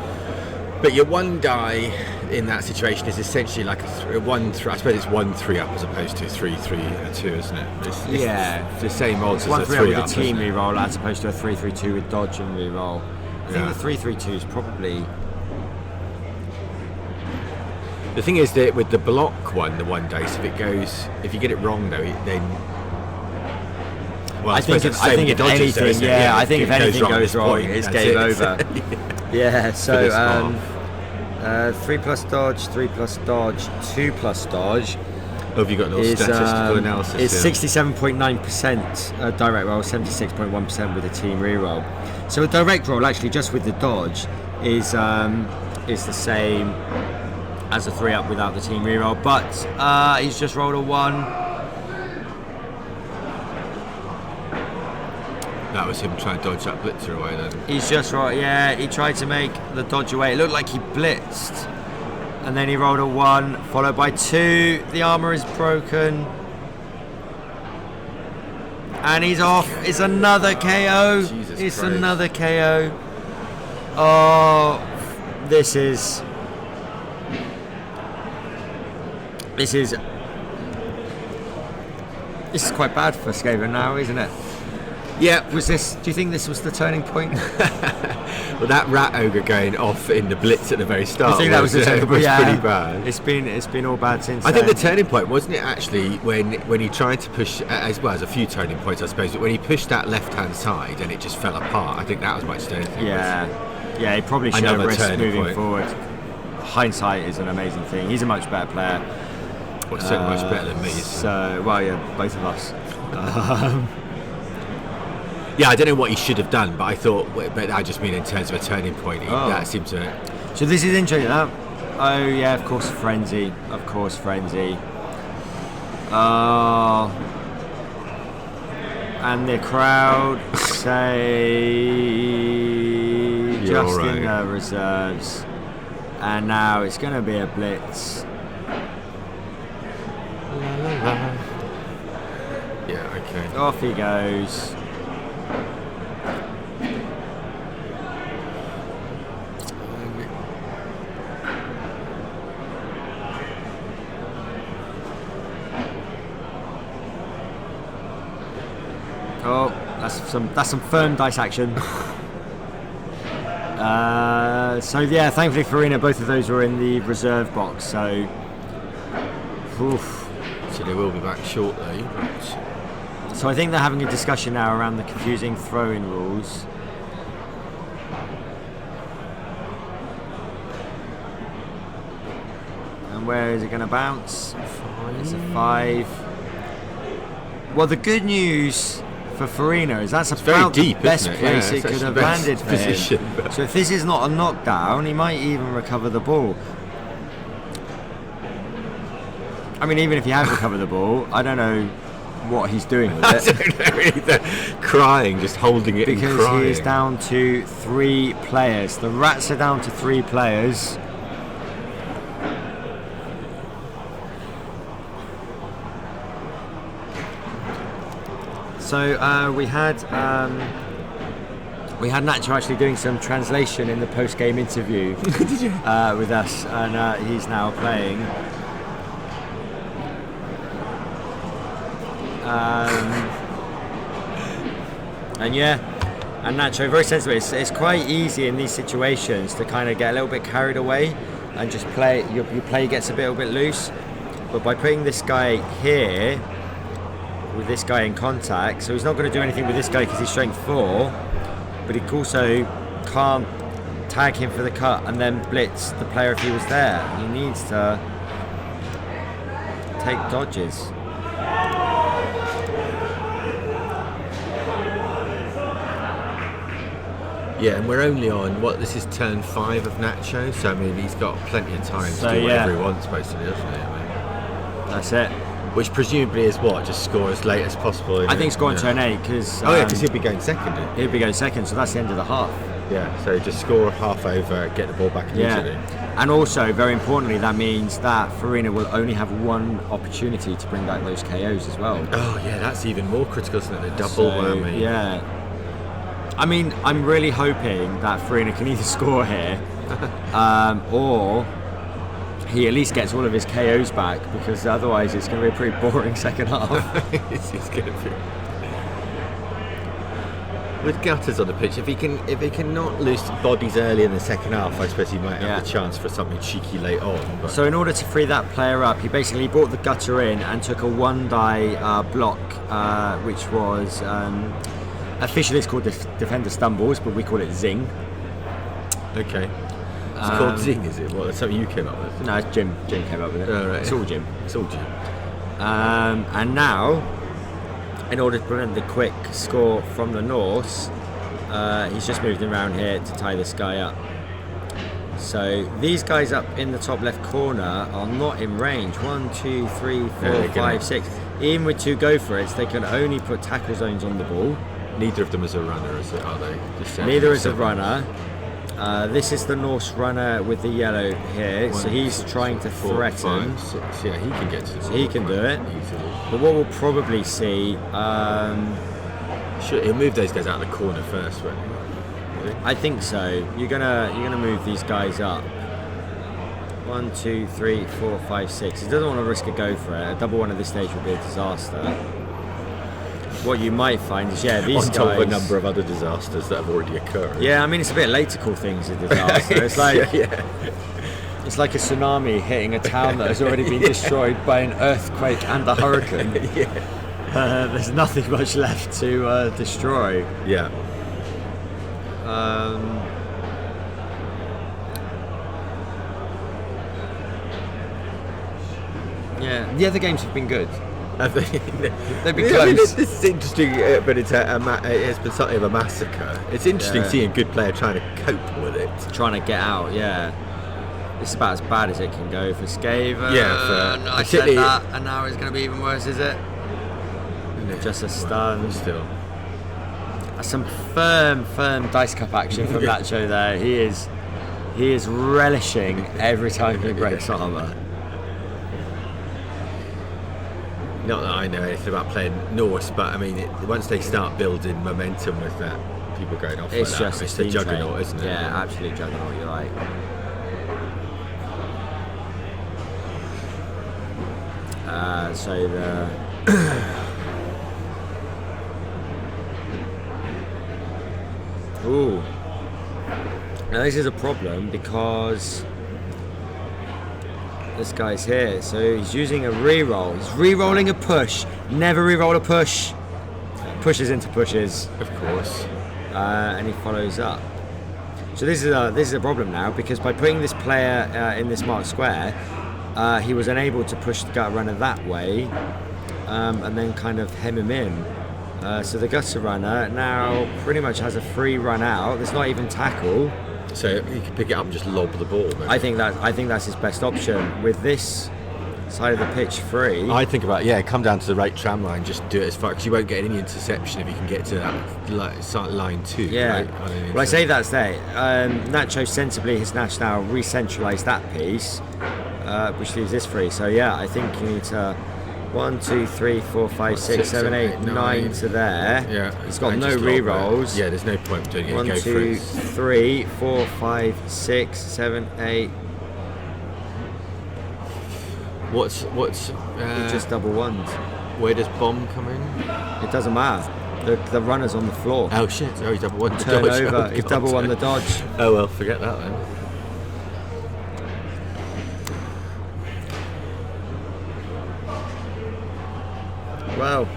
But your 1 die in that situation is essentially like a 1, I suppose it's 1 3 up as opposed to 3 3 2, isn't it? It's the same odds as 1 a 3 3 up up with a team reroll as opposed to a 3 3 2 with dodge and reroll. I think the 3 3 2 is probably... The thing is that with the block one, the 1 dice, if you get it wrong though, then... Well, I think if anything goes wrong, it's game over. Yeah, so 3 plus dodge, 3 plus dodge, 2 plus dodge. Have you got a little statistical analysis? It's here? 67.9% direct roll, 76.1% with a team reroll. So a direct roll, actually, just with the dodge, is the same as a 3-up without the team reroll. But he's just rolled a 1. That was him trying to dodge that blitzer away then. He's just rolled, yeah, he tried to make the dodge away. It looked like he blitzed. And then he rolled a 1, followed by 2. The armor is broken. And he's off. It's another KO. Jesus it's Christ. another KO. Oh, this is quite bad for Skaven now, isn't it? Yeah. Do you think this was the turning point? Well, that rat ogre going off in the blitz at the very start. I think that was the turning point. Yeah. Pretty bad. It's been all bad since. I think then. the turning point wasn't it actually when he tried to push, as well as a few turning points I suppose, but when he pushed that left hand side and it just fell apart. I think that was my turning point. Yeah, he probably should have Another risked turning moving point. forward. Hindsight is an amazing thing. He's a much better player. Well, so much better than me. So, well, yeah, both of us. Yeah, I don't know what he should have done, but I thought, but I just mean in terms of a turning point, that seemed to. So this is interesting. Oh yeah, of course, frenzy. Of course, frenzy. Oh, and the crowd say You're just right. in the reserves, and now it's going to be a blitz. Yeah, okay. Off he goes. Oh, that's some firm dice action. So yeah, thankfully Farina, both of those were in the reserve box. So, oof. So they will be back shortly. But So I think they're having a discussion now around the confusing throw-in rules. And where is it going to bounce? It's a 5. Well, the good news for Farina is that's very about deep, the best isn't it? place Yeah, it it's could have actually the best landed for position, him. but- So if this is not a knockdown, he might even recover the ball. I mean, even if he has recovered the ball, I don't know what he's doing with I it. don't know either. Crying, just holding it and Because crying. he is down to 3 players. The Rats are down to 3 players. So we had Nacho actually doing some translation in the post-game interview with us, and he's now playing. And Nacho, very sensible. It's quite easy in these situations to kind of get a little bit carried away and just play. Your play gets a little bit loose, but by putting this guy here with this guy in contact, so he's not going to do anything with this guy because he's strength 4, but he also can't tag him for the cut and then blitz the player if he was there. He needs to take dodges. Yeah, and we're only on this is turn 5 of Nacho, so I mean he's got plenty of time So, to do yeah. whatever he wants, basically, doesn't he? I mean, That's it. which presumably is what, just score as late as possible. I think score on turn 8 because because he'll be going second. he'll be going second, so that's the end of the half. Yeah, so just score half over, get the ball back immediately. And also, very importantly, that means that Farina will only have 1 opportunity to bring back those KOs as well. Oh yeah, that's even more critical, isn't it? The double So, whammy. Yeah. I mean, I'm really hoping that Farina can either score here, or he at least gets all of his KOs back, because otherwise it's going to be a pretty boring second half. It's going to be. With Gutters on the pitch, if he can not lose bodies early in the second half, I suppose he might have the chance for something cheeky late on. But. So in order to free that player up, he basically brought the gutter in and took a 1-die block, which was officially it's called Defender Stumbles, but we call it Zing. Okay. It's called Zing, is it? What? That's something you came up with? No, it's Jim. Jim came up with it. Oh, right. It's all Jim. It's all Jim. And now, in order to prevent the quick score from the Norse, he's just moved him around here to tie this guy up. So these guys up in the top left corner are not in range. 1, 2, 3, 4, 5, 6. Even with 2 go for it, they can only put tackle zones on the ball. Neither of them is a runner, are they? Neither is a runner. This is the Norse runner with the yellow here, so he's trying to threaten. 5, 6. Yeah, he can get to the So he can do it. easily. But what we'll probably see, He'll move those guys out of the corner first, won't he? I think so. You're gonna move these guys up. 1, 2, 3, 4, 5, 6. He doesn't want to risk a go for it. A double one at this stage would be a disaster. What you might find is, these on top guys. of a number of other disasters that have already occurred. Yeah, I mean it's a bit late to call things a disaster. It's like it's like a tsunami hitting a town that has already been destroyed by an earthquake and a hurricane. There's nothing much left to destroy. Yeah. The other games have been good. They've been close. This is interesting, but it's been something of a massacre. It's interesting seeing a good player trying to cope with it. Trying to get out, This is about as bad as it can go for Skaven. I said that, and now it's going to be even worse, is it? Just a stun. Still. Some firm dice cup action from Nacho there. He is relishing every time he breaks armor. Not that I know anything about playing Norse, but I mean, once they start building momentum with that, people going off. It's like just that. It's the juggernaut, isn't it? Yeah, absolute juggernaut. You're right. So the. Ooh. Now this is a problem because this guy's here, so he's using a reroll. He's re-rolling a push. Never re-roll a push. Pushes into pushes. Of course. And he follows up. So this is a problem now because by putting this player in this marked square, he was unable to push the gut runner that way, and then kind of hem him in. So the gutter runner now pretty much has a free run out. There's not even tackle. So he can pick it up and just lob the ball. Maybe. I think that's his best option with this side of the pitch free. I think about come down to the right tram line, just do it as far because you won't get any interception if you can get to that line 2. Yeah. Right? Well, I say that's there. Nacho sensibly has now re-centralised that piece, which leaves this free. So I think you need to 1, 2, 3, 4, 5, 6, 7, 8, 9 to there. Yeah. He's got no re-rolls. Yeah, there's no point doing it. 1, 2, 3, 4, 5, 6, 7, 8. What's He just double ones. where does bomb come in? It doesn't matter. The runner's on the floor. Oh shit! Oh, he's double one. Turn dodge. over. Oh, He's God. double one the dodge. Oh well, forget that then. Well,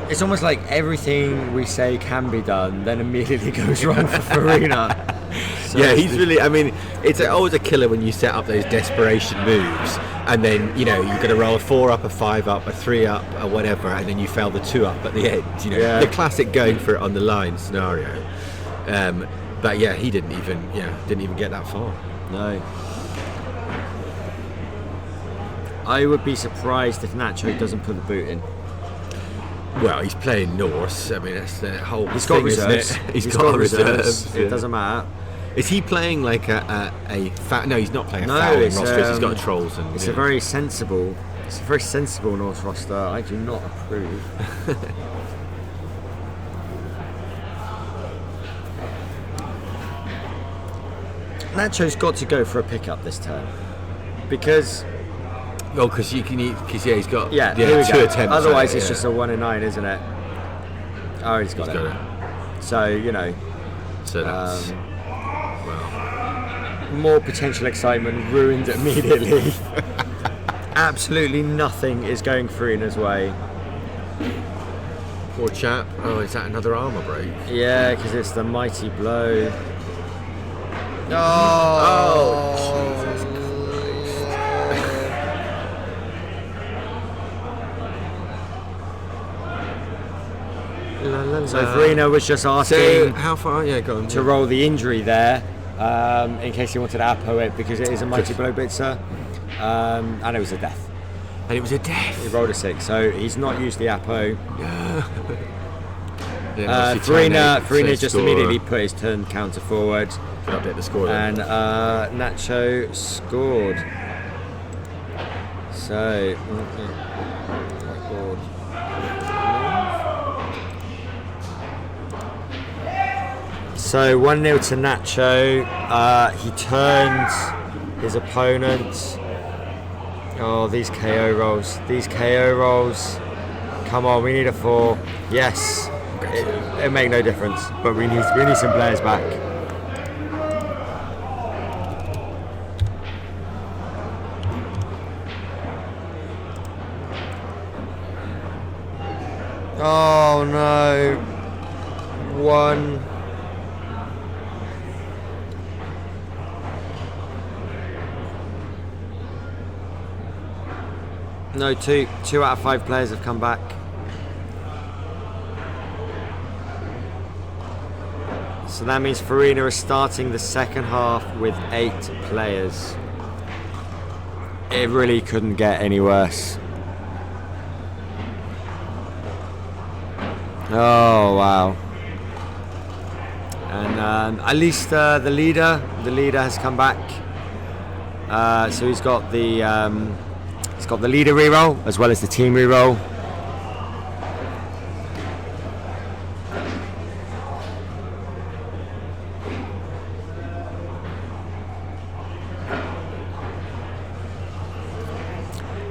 it's almost like everything we say can be done, then immediately goes wrong for Farina. So Yeah, he's really. I mean, it's always a killer when you set up those desperation moves, and then you're going to roll a 4 up, a 5 up, a 3 up, or whatever, and then you fail the 2 up at the end. The classic going for it on the line scenario. But he didn't even get that far. No. I would be surprised if Nacho doesn't put the boot in. Well, he's playing Norse. I mean, that's the whole He's thing, got reserves. isn't it? He's got reserves. It doesn't matter. Is he playing like a No, he's not playing a No, foul it's, roster. He's got trolls and. It's a very sensible Norse roster. I do not approve. Nacho's got to go for a pickup this turn because. Oh, because he's got Here we 2 go. attempts. Otherwise, it's just a 1 in 9, isn't it? Oh, he's got it. So So that's more potential excitement ruined immediately. Absolutely nothing is going Farina's way. poor chap. Oh, is that another armor break? Yeah, because it's the mighty blow. Oh, Jesus So Farina was just So asking how far? Yeah, go on. to roll the injury there, in case he wanted to Apo it, because it is a mighty blow blitzer, and it was a death. And it was a death. He rolled a 6, so he's not used the Apo. Yeah, obviously turn Farina eight, just score. immediately put his turn counter forward, Can update the score. then. and Nacho scored. So, whiteboard. So 1-0 to Nacho. He turns his opponent. Oh, these KO rolls. These KO rolls. Come on, we need a 4. Yes. It make no difference, but we need some players back. Oh no. 1. No, 2 out of 5 players have come back. So that means Farina is starting the second half with 8 players. It really couldn't get any worse. Oh wow! And at least the leader has come back. So he's got the leader reroll as well as the team reroll.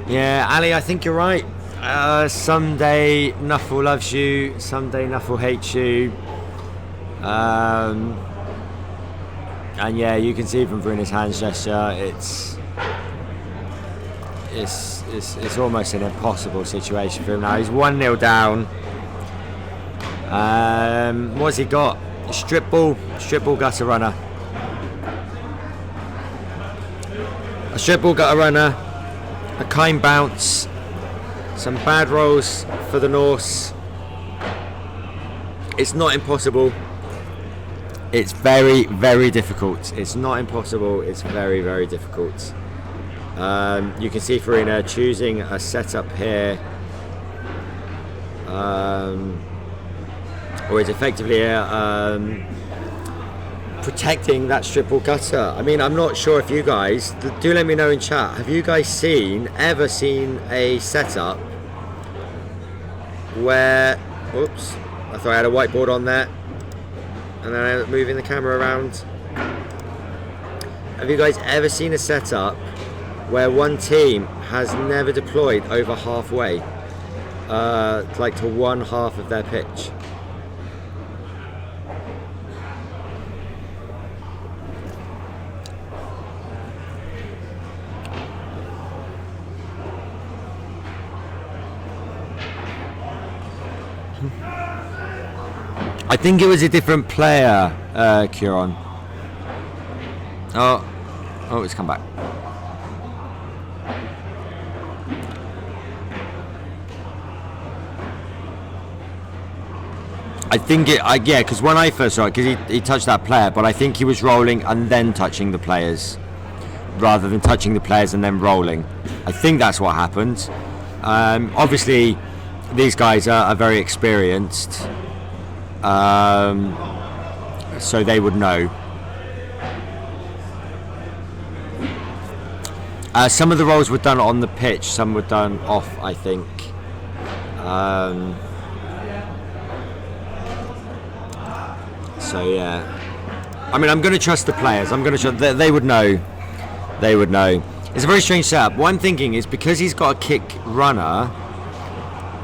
Yeah, Ali, I think you're right. Someday Nuffle loves you, someday Nuffle hates you. And yeah, you can see from Farina's hand gesture, it's almost an impossible situation for him now. He's 1-0 down. What's he got? A strip ball gutter runner. A strip ball gutter runner. A kind bounce, some bad rolls for the Norse. It's not impossible. It's very, very difficult. It's not impossible. It's very, very difficult. You can see Farina choosing a setup here, or it's effectively protecting that strip ball gutter. I mean, I'm not sure if you guys, do let me know in chat, have you guys ever seen a setup where, oops, I thought I had a whiteboard on there and then I ended up moving the camera around. Have you guys ever seen a setup where one team has never deployed over halfway, like to one half of their pitch? I think it was a different player, Kieran. Oh, it's come back. I think yeah, because when I first saw it, because he touched that player, but I think he was rolling and then touching the players, rather than touching the players and then rolling. I think that's what happened. Obviously, these guys are very experienced. So they would know. Some of the rolls were done on the pitch, some were done off, I think. So yeah, I mean, I'm going to trust the players. I'm going to trust. They would know. They would know. It's a very strange setup. What I'm thinking is, because he's got a kick runner,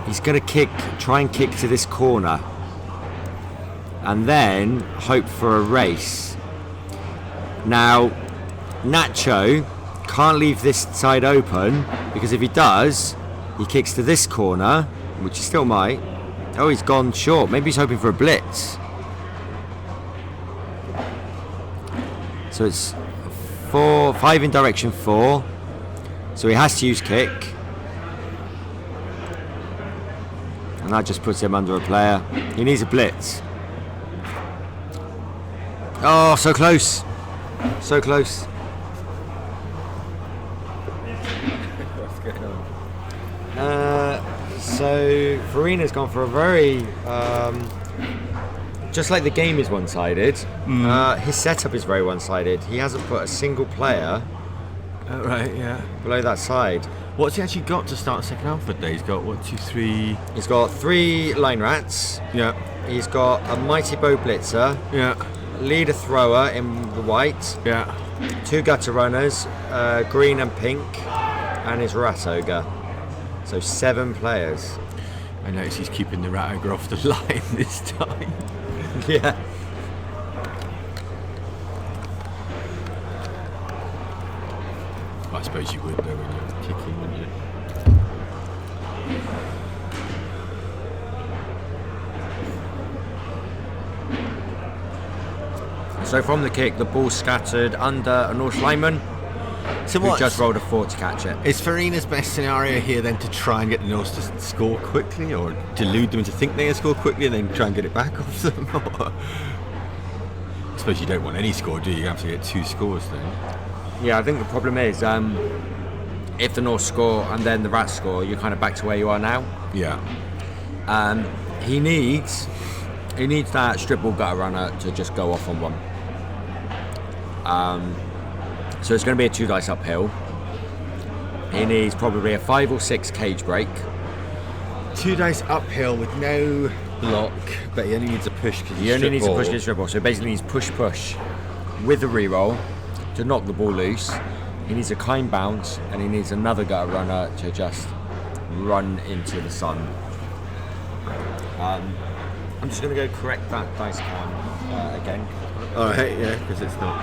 he's going to try and kick to this corner, and then hope for a race. Now, Nacho can't leave this side open, because if he does, he kicks to this corner, which he still might. Oh, he's gone short. Maybe he's hoping for a blitz. So it's 5 in direction 4. So he has to use kick. And and that just puts him under a player. He needs a blitz. Oh, so close. So close. What's going on? So Farina's gone for a very, just like the game is one-sided, his setup is very one-sided. He hasn't put a single player Right, yeah. below that side. What's he actually got to start the second half of the day? He's got 1, 2, 3. He's got 3 line rats. Yeah, He's got a mighty bow blitzer, yeah, leader thrower in the white, yeah. 2 gutter runners, green and pink, and his rat ogre. So 7 players. I notice he's keeping the rat ogre off the line this time. Yeah. Well, I suppose you would though when you're kicking, wouldn't you? So from the kick, the ball scattered under a Norse lineman So who what? just rolled a 4 to catch it. Is Farina's best scenario here then to try and get the Norse to score quickly, or delude them into thinking they can score quickly and then try and get it back off them? Or... I suppose you don't want any score, do you? You have to get 2 scores then. Yeah, I think the problem is if the Norse score and then the Rats score, you're kind of back to where you are now. Yeah. He needs that strip ball gutter runner to just go off on one. So it's going to be a 2 dice uphill. He needs probably a 5 or 6 cage break. 2 dice uphill with no block, but he only needs a push because He only needs to push his strip ball. So basically he needs push with a reroll to knock the ball loose. He needs a kind bounce, and he needs another gutter runner to just run into the sun. I'm just going to go correct that dice cam again. Alright, yeah, because it's not.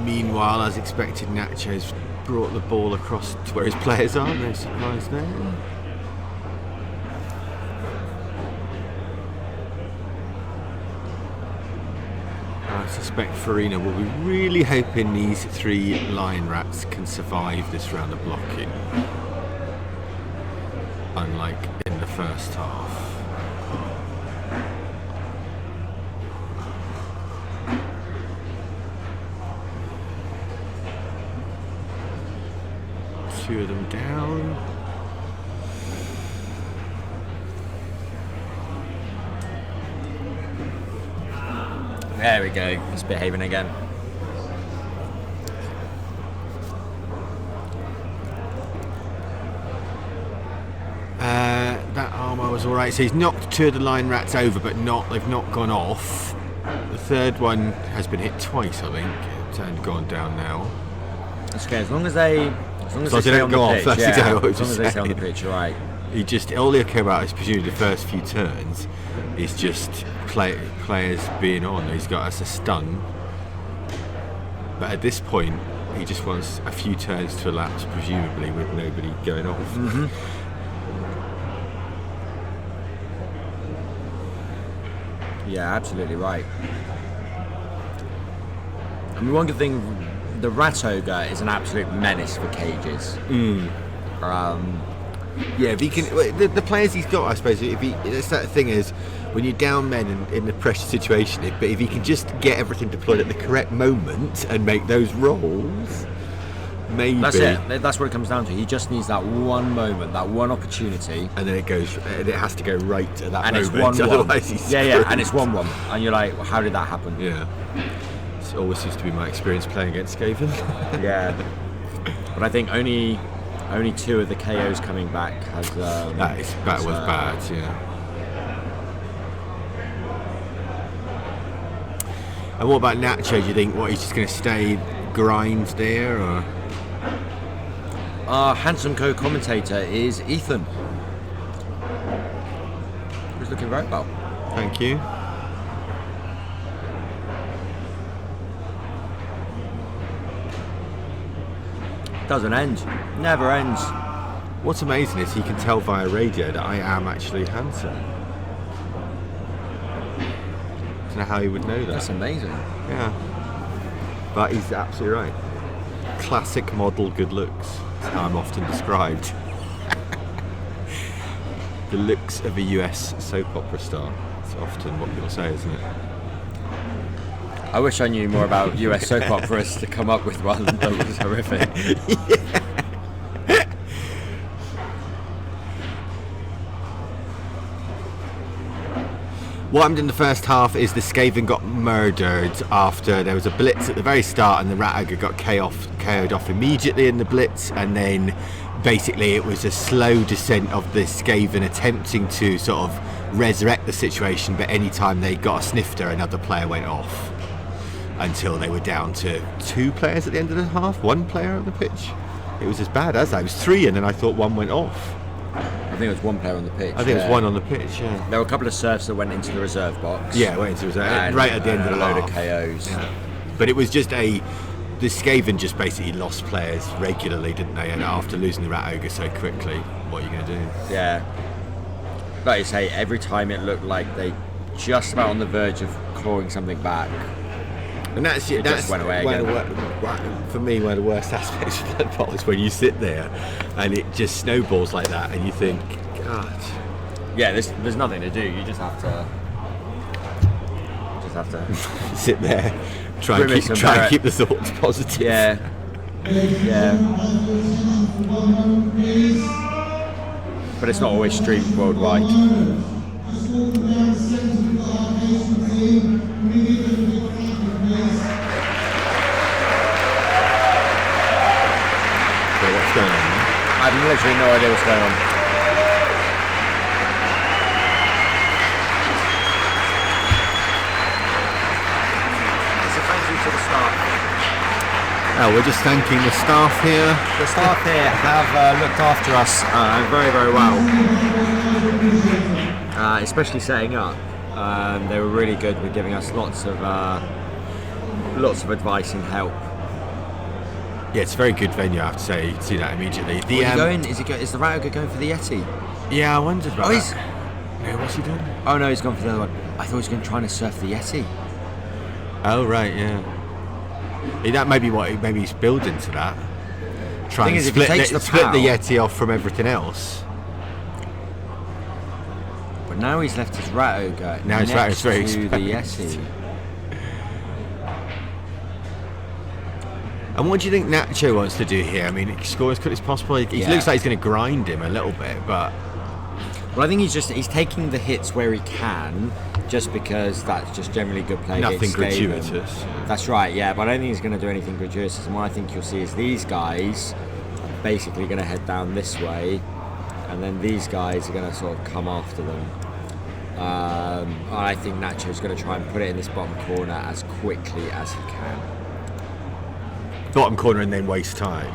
Meanwhile, as expected, Nacho's brought the ball across to where his players are. No surprise there. I suspect Farina will be really hoping these 3 lion rats can survive this round of blocking. Unlike in the first half. Two of them down. There we go. He's behaving again. That armour was alright. So he's knocked 2 of the line rats over, but they've not gone off. The third one has been hit twice, I think, and gone down now. That's okay. As long as they So stay they don't on the go off, pitch, that's yeah, exactly what I was as long as just they stay on the saying. pitch, you're right. He just all they care about is presumably the first few turns is just players being on. He's got us a stun, but at this point he just wants a few turns to elapse, presumably with nobody going off. Mm-hmm. Yeah, absolutely right. I mean, one good thing, the Rat Ogre is an absolute menace for cages. Yeah, if he can, the players he's got, I suppose. If it's that thing is when you're down men in the pressure situation. But if he can just get everything deployed at the correct moment and make those rolls, maybe That's it. That's what it comes down to. He just needs that one moment, that one opportunity. And then it goes, and it has to go right at that And it's moment. 1-1. Otherwise he's Yeah, screwed. and it's 1-1. And you're like, well, how did that happen? Yeah. It always seems to be my experience playing against Skaven. Yeah. But I think only 2 of the KOs coming back has. that was bad, yeah. And what about Nacho? Do you think he's just going to stay grind there, or? Our handsome co-commentator is Ethan, who's looking very well. Thank you. Doesn't end. Never ends. What's amazing is he can tell via radio that I am actually handsome. I don't know how he would know that. That's amazing. Yeah. But he's absolutely right. classic model good looks. That's how I'm often described. The looks of a US soap opera star. That's often what people say, isn't it? I wish I knew more about US soap operas to come up with one that was horrific. What happened in the first half is the Skaven got murdered after there was a blitz at the very start, and the Rat Ogre got KO'd off immediately in the blitz, and then basically it was a slow descent of the Skaven attempting to sort of resurrect the situation, but any time they got a snifter, another player went off, until they were down to 2 players at the end of the half, 1 player on the pitch. It was as bad as that. It was 3, and then I thought 1 went off. I think it was 1 player on the pitch. I think it was 1 on the pitch, yeah. There were a couple of serfs that went into the reserve box. Yeah, went into reserve, right at the end of the a load half. of KOs. Yeah. But it was just the Skaven just basically lost players regularly, didn't they? And after losing the Rat Ogre so quickly, what are you going to do? Yeah. Like you say, every time it looked like they just about on the verge of clawing something back. And that's It just went away again. For me, one of the worst aspects of Blood Bowl is when you sit there and it just snowballs like that, and you think, God. Yeah, there's nothing to do. You just have to Sit there, try and Grimace and keep Barrett. the thoughts positive. Yeah. Yeah. But it's not always streamed worldwide. So what's going on? I have literally no idea what's going on. It's a thank you to the staff. Oh, we're just thanking the staff here. The staff here have looked after us very, very well. Especially setting up. They were really good with giving us lots of advice and help. Yeah, it's a very good venue, I have to say. You can see that immediately. Is he going? Is the Rat Ogre going for the Yeti? Yeah, I wondered about he's. that. No, what's he doing? Oh no, he's gone for the other one. I thought he was going to try and surf the Yeti. Oh, right, yeah. That may be maybe he's building to that. Try Thing and is, if he takes the split the POW Yeti off from everything else. But now he's left his Rat Ogre Now his Rat next Ogre's to very the exposed. Yeti. And what do you think Nacho wants to do here? I mean, score as quick as possible. He Yeah. looks like he's going to grind him a little bit, but Well, I think he's taking the hits where he can, just because that's just generally good play. nothing against Skaven. gratuitous. That's right, yeah, but I don't think he's going to do anything gratuitous. And what I think you'll see is these guys are basically going to head down this way, and then these guys are going to sort of come after them. I think Nacho's going to try and put it in this bottom corner as quickly as he can. Bottom corner and then waste time.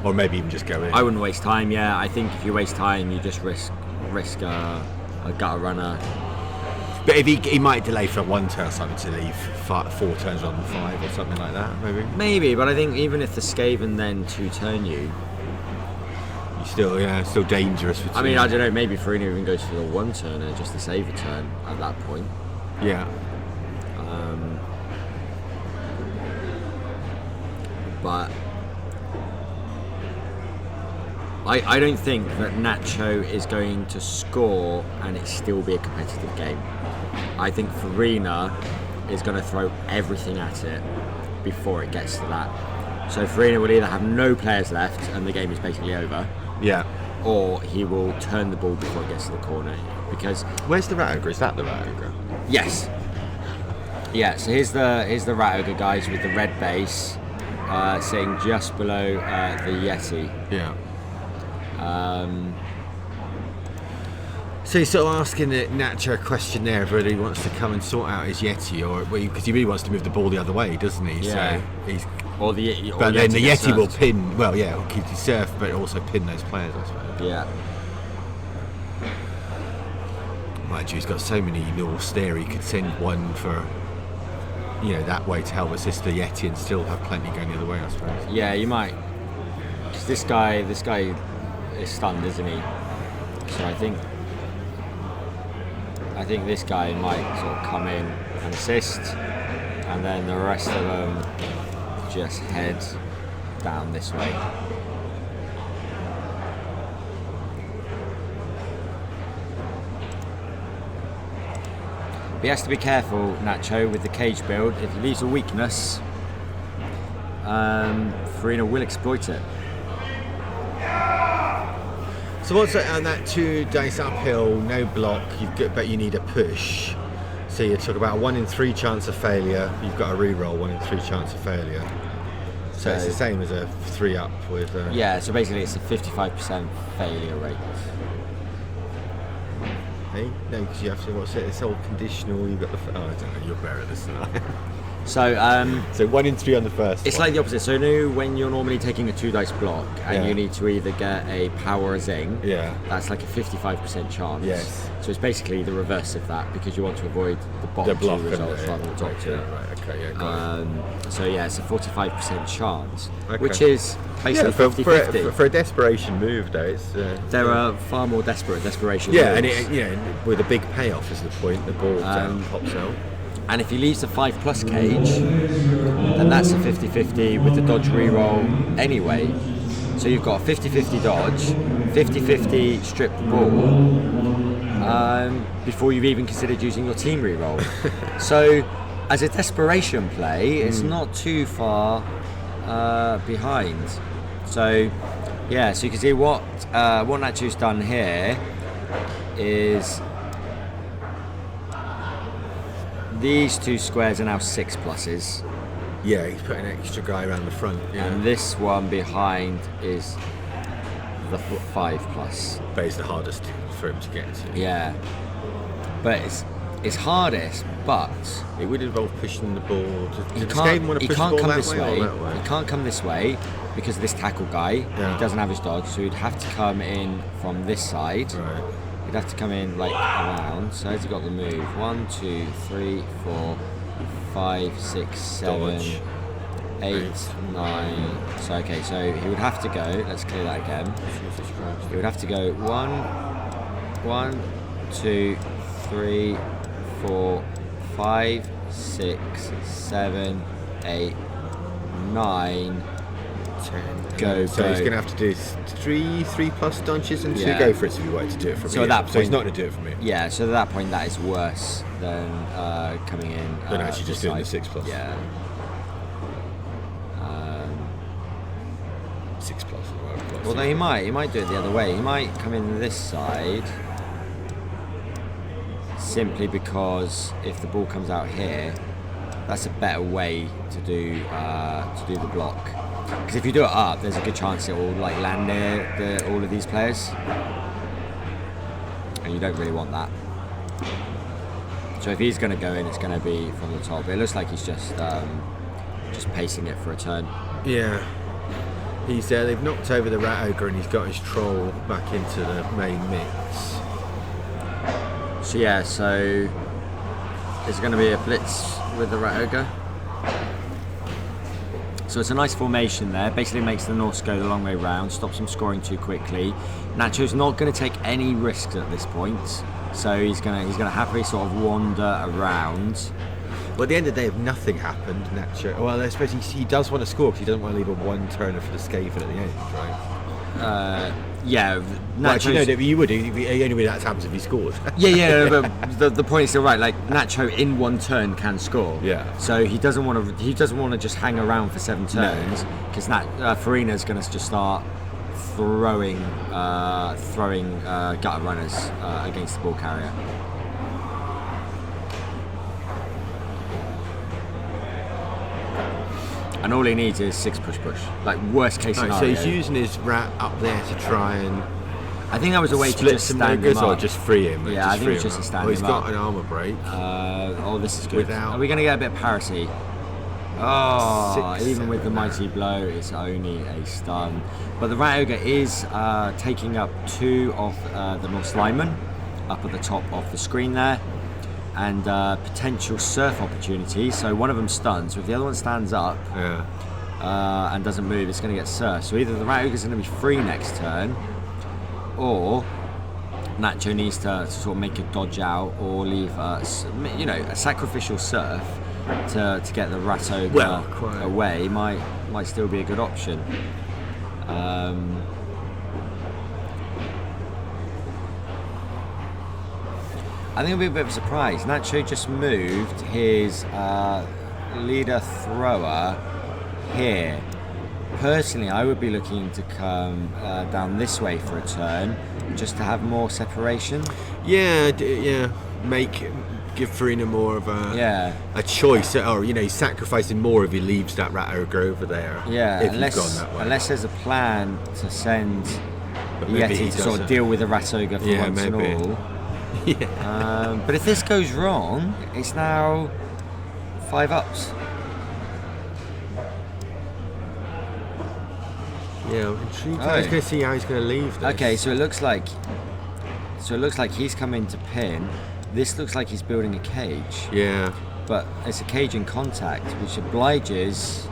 Or maybe even just go in. I wouldn't waste time. Yeah, I think if you waste time, you just risk a gutter runner. But if he might delay for 1 turn or something to leave 4 turns rather than 5 or something like that, maybe. Maybe, but I think even if the Skaven then 2-turn you, You're still dangerous for 2. I mean, I don't know. Maybe Farina even goes for the 1-turner, just to save a turn at that point. Yeah. But I don't think that Nacho is going to score and it still be a competitive game. I think Farina is going to throw everything at it before it gets to that. So Farina will either have no players left and the game is basically over, Yeah. or he will turn the ball before it gets to the corner. Because Where's the Rat Ogre? Is that the Rat Ogre? yes, yeah. So here's the Rat Ogre guys with the red base, sitting just below the Yeti. Yeah. So he's sort of asking Nacho a question there of whether he wants to come and sort out his Yeti, or because he really wants to move the ball the other way, doesn't he? Yeah. So he's. Or But then the gets Yeti will surfed. pin. Well, yeah, he'll keep his surf, but also pin those players, I suppose. Yeah. Mind you, he's got so many Norse there. He could send one for, that way to help assist the Yeti, and still have plenty going the other way, I suppose. Yeah, you might. Because this guy is stunned, isn't he? So I think this guy might sort of come in and assist, and then the rest of them just head down this way. But he has to be careful, Nacho, with the cage build. If he leaves a weakness, Farina will exploit it. So what's that, and that 2 dice uphill, no block, but you need a push. So you talk about a 1 in 3 chance of failure, you've got a reroll 1 in 3 chance of failure. So it's the same as a 3 up with... Yeah, so basically it's a 55% failure rate. Hey? No, because you have to, what's it, it's all conditional, you've got the... Oh, I don't know, you're better at this than I am. So, so 1 in 3 on the first it's one. like the opposite. So you know when you're normally taking a 2 dice block and you need to either get a power or zing, that's like a 55% chance. Yes. So it's basically the reverse of that because you want to avoid the bottom block 2 results rather than the top 2. Right, okay, yeah, got it. So yeah, it's a 45% chance, which is basically for 50-50. For a desperation move, though, it's... There are far more desperation yeah, moves. and with a big payoff is the point, the ball pops out. And if he leaves the 5+ cage, then that's a 50-50 with the dodge reroll anyway. So you've got a 50-50 dodge, 50-50 strip the ball, before you've even considered using your team reroll. So as a desperation play, it's not too far behind. So yeah, so you can see what Nacho's done here is these 2 squares are now 6 pluses. Yeah, he's put an extra guy around the front. Yeah. And this one behind is the 5+. But it's the hardest for him to get to. Yeah. But it's hardest, but it would involve pushing the ball. he Does Skaven want to push the ball come that this way way. or that way? He can't come this way because of this tackle guy. Yeah. He doesn't have his dodge, so he'd have to come in from this side. Right. He'd have to come in like around. So has he got the move? 1, 2, 3, 4, 5, 6, 7, Dodge. 8, 9. So okay, so he would have to go. Let's clear that again. He would have to go 1, 2, 3, 4, 5, 6, 7, 8, 9. 10. Go. So he's going to have to do 3+ dodges and 2 Yeah. go for it if he wanted to do it from So here. at that So he's point- not going to do it from here. Yeah, so at that point that is worse than coming in. Than actually this just doing the side. 6+. Yeah. 6+. Although he might do it the other way. He might come in this side simply because if the ball comes out here, that's a better way to do the block. Because if you do it up, there's a good chance it will like land near all of these players, and you don't really want that. So if he's going to go in, it's going to be from the top. It looks like he's just pacing it for a turn. Yeah. He's they've knocked over the Rat Ogre and he's got his troll back into the main mix. So yeah, so there's going to be a blitz with the Rat Ogre. So it's a nice formation there. Basically makes the Norse go the long way round, stops them scoring too quickly. Nacho's not going to take any risks at this point, so he's going to happily sort of wander around. Well, at the end of the day, if nothing happened, Nacho. Well, I suppose he does want to score because he doesn't want to leave a 1-turner for the Skaven at the end, right? Yeah, Well, actually, no, Nacho's- you would. Only way that happens if he scored. Yeah, but the point is still right. Like Nacho in 1 turn can score. Yeah. So he doesn't want to just hang around for 7 turns because Farina's going to just start throwing gutter runners against the ball carrier. And all he needs is 6 push. Like worst case Right, scenario. so he's using his rat up there to try and I think that was a way to split just some stand him ogres or up. just free him. Yeah, I think free it's him just up. to stand Oh, he's him got up. an armor break. Oh, this is good. Without- Are we going to get a bit of piracy? Oh, 6, even with the 7, mighty blow, it's only a stun. But the Rat Ogre is taking up 2 of the Norse linemen up at the top of the screen there, and potential surf opportunities. So one of them stuns. So if the other one stands up Yeah. and doesn't move, it's going to get surfed. So either the Rat Ogre is going to be free next turn, or Nacho needs to sort of make a dodge out or leave a sacrificial surf to get the rat ogre Well, quite. away might still be a good option. I think it'll be a bit of a surprise. Nacho just moved his leader thrower here. Personally, I would be looking to come down this way for a turn, just to have more separation. Yeah, give Farina more of a choice, or he's sacrificing more if he leaves that rat ogre over there. Yeah, if he's gone that way. unless there's a plan to send But maybe he Yeti to sort of doesn't. deal with the rat ogre for once maybe. and all. Yeah. But if this goes wrong, it's now 5 ups. Yeah, I'm intrigued. Oh. I was going to see how he's going to leave this. Okay, so it looks like he's coming to pin. This looks like he's building a cage, Yeah. but it's a cage in contact, which obliges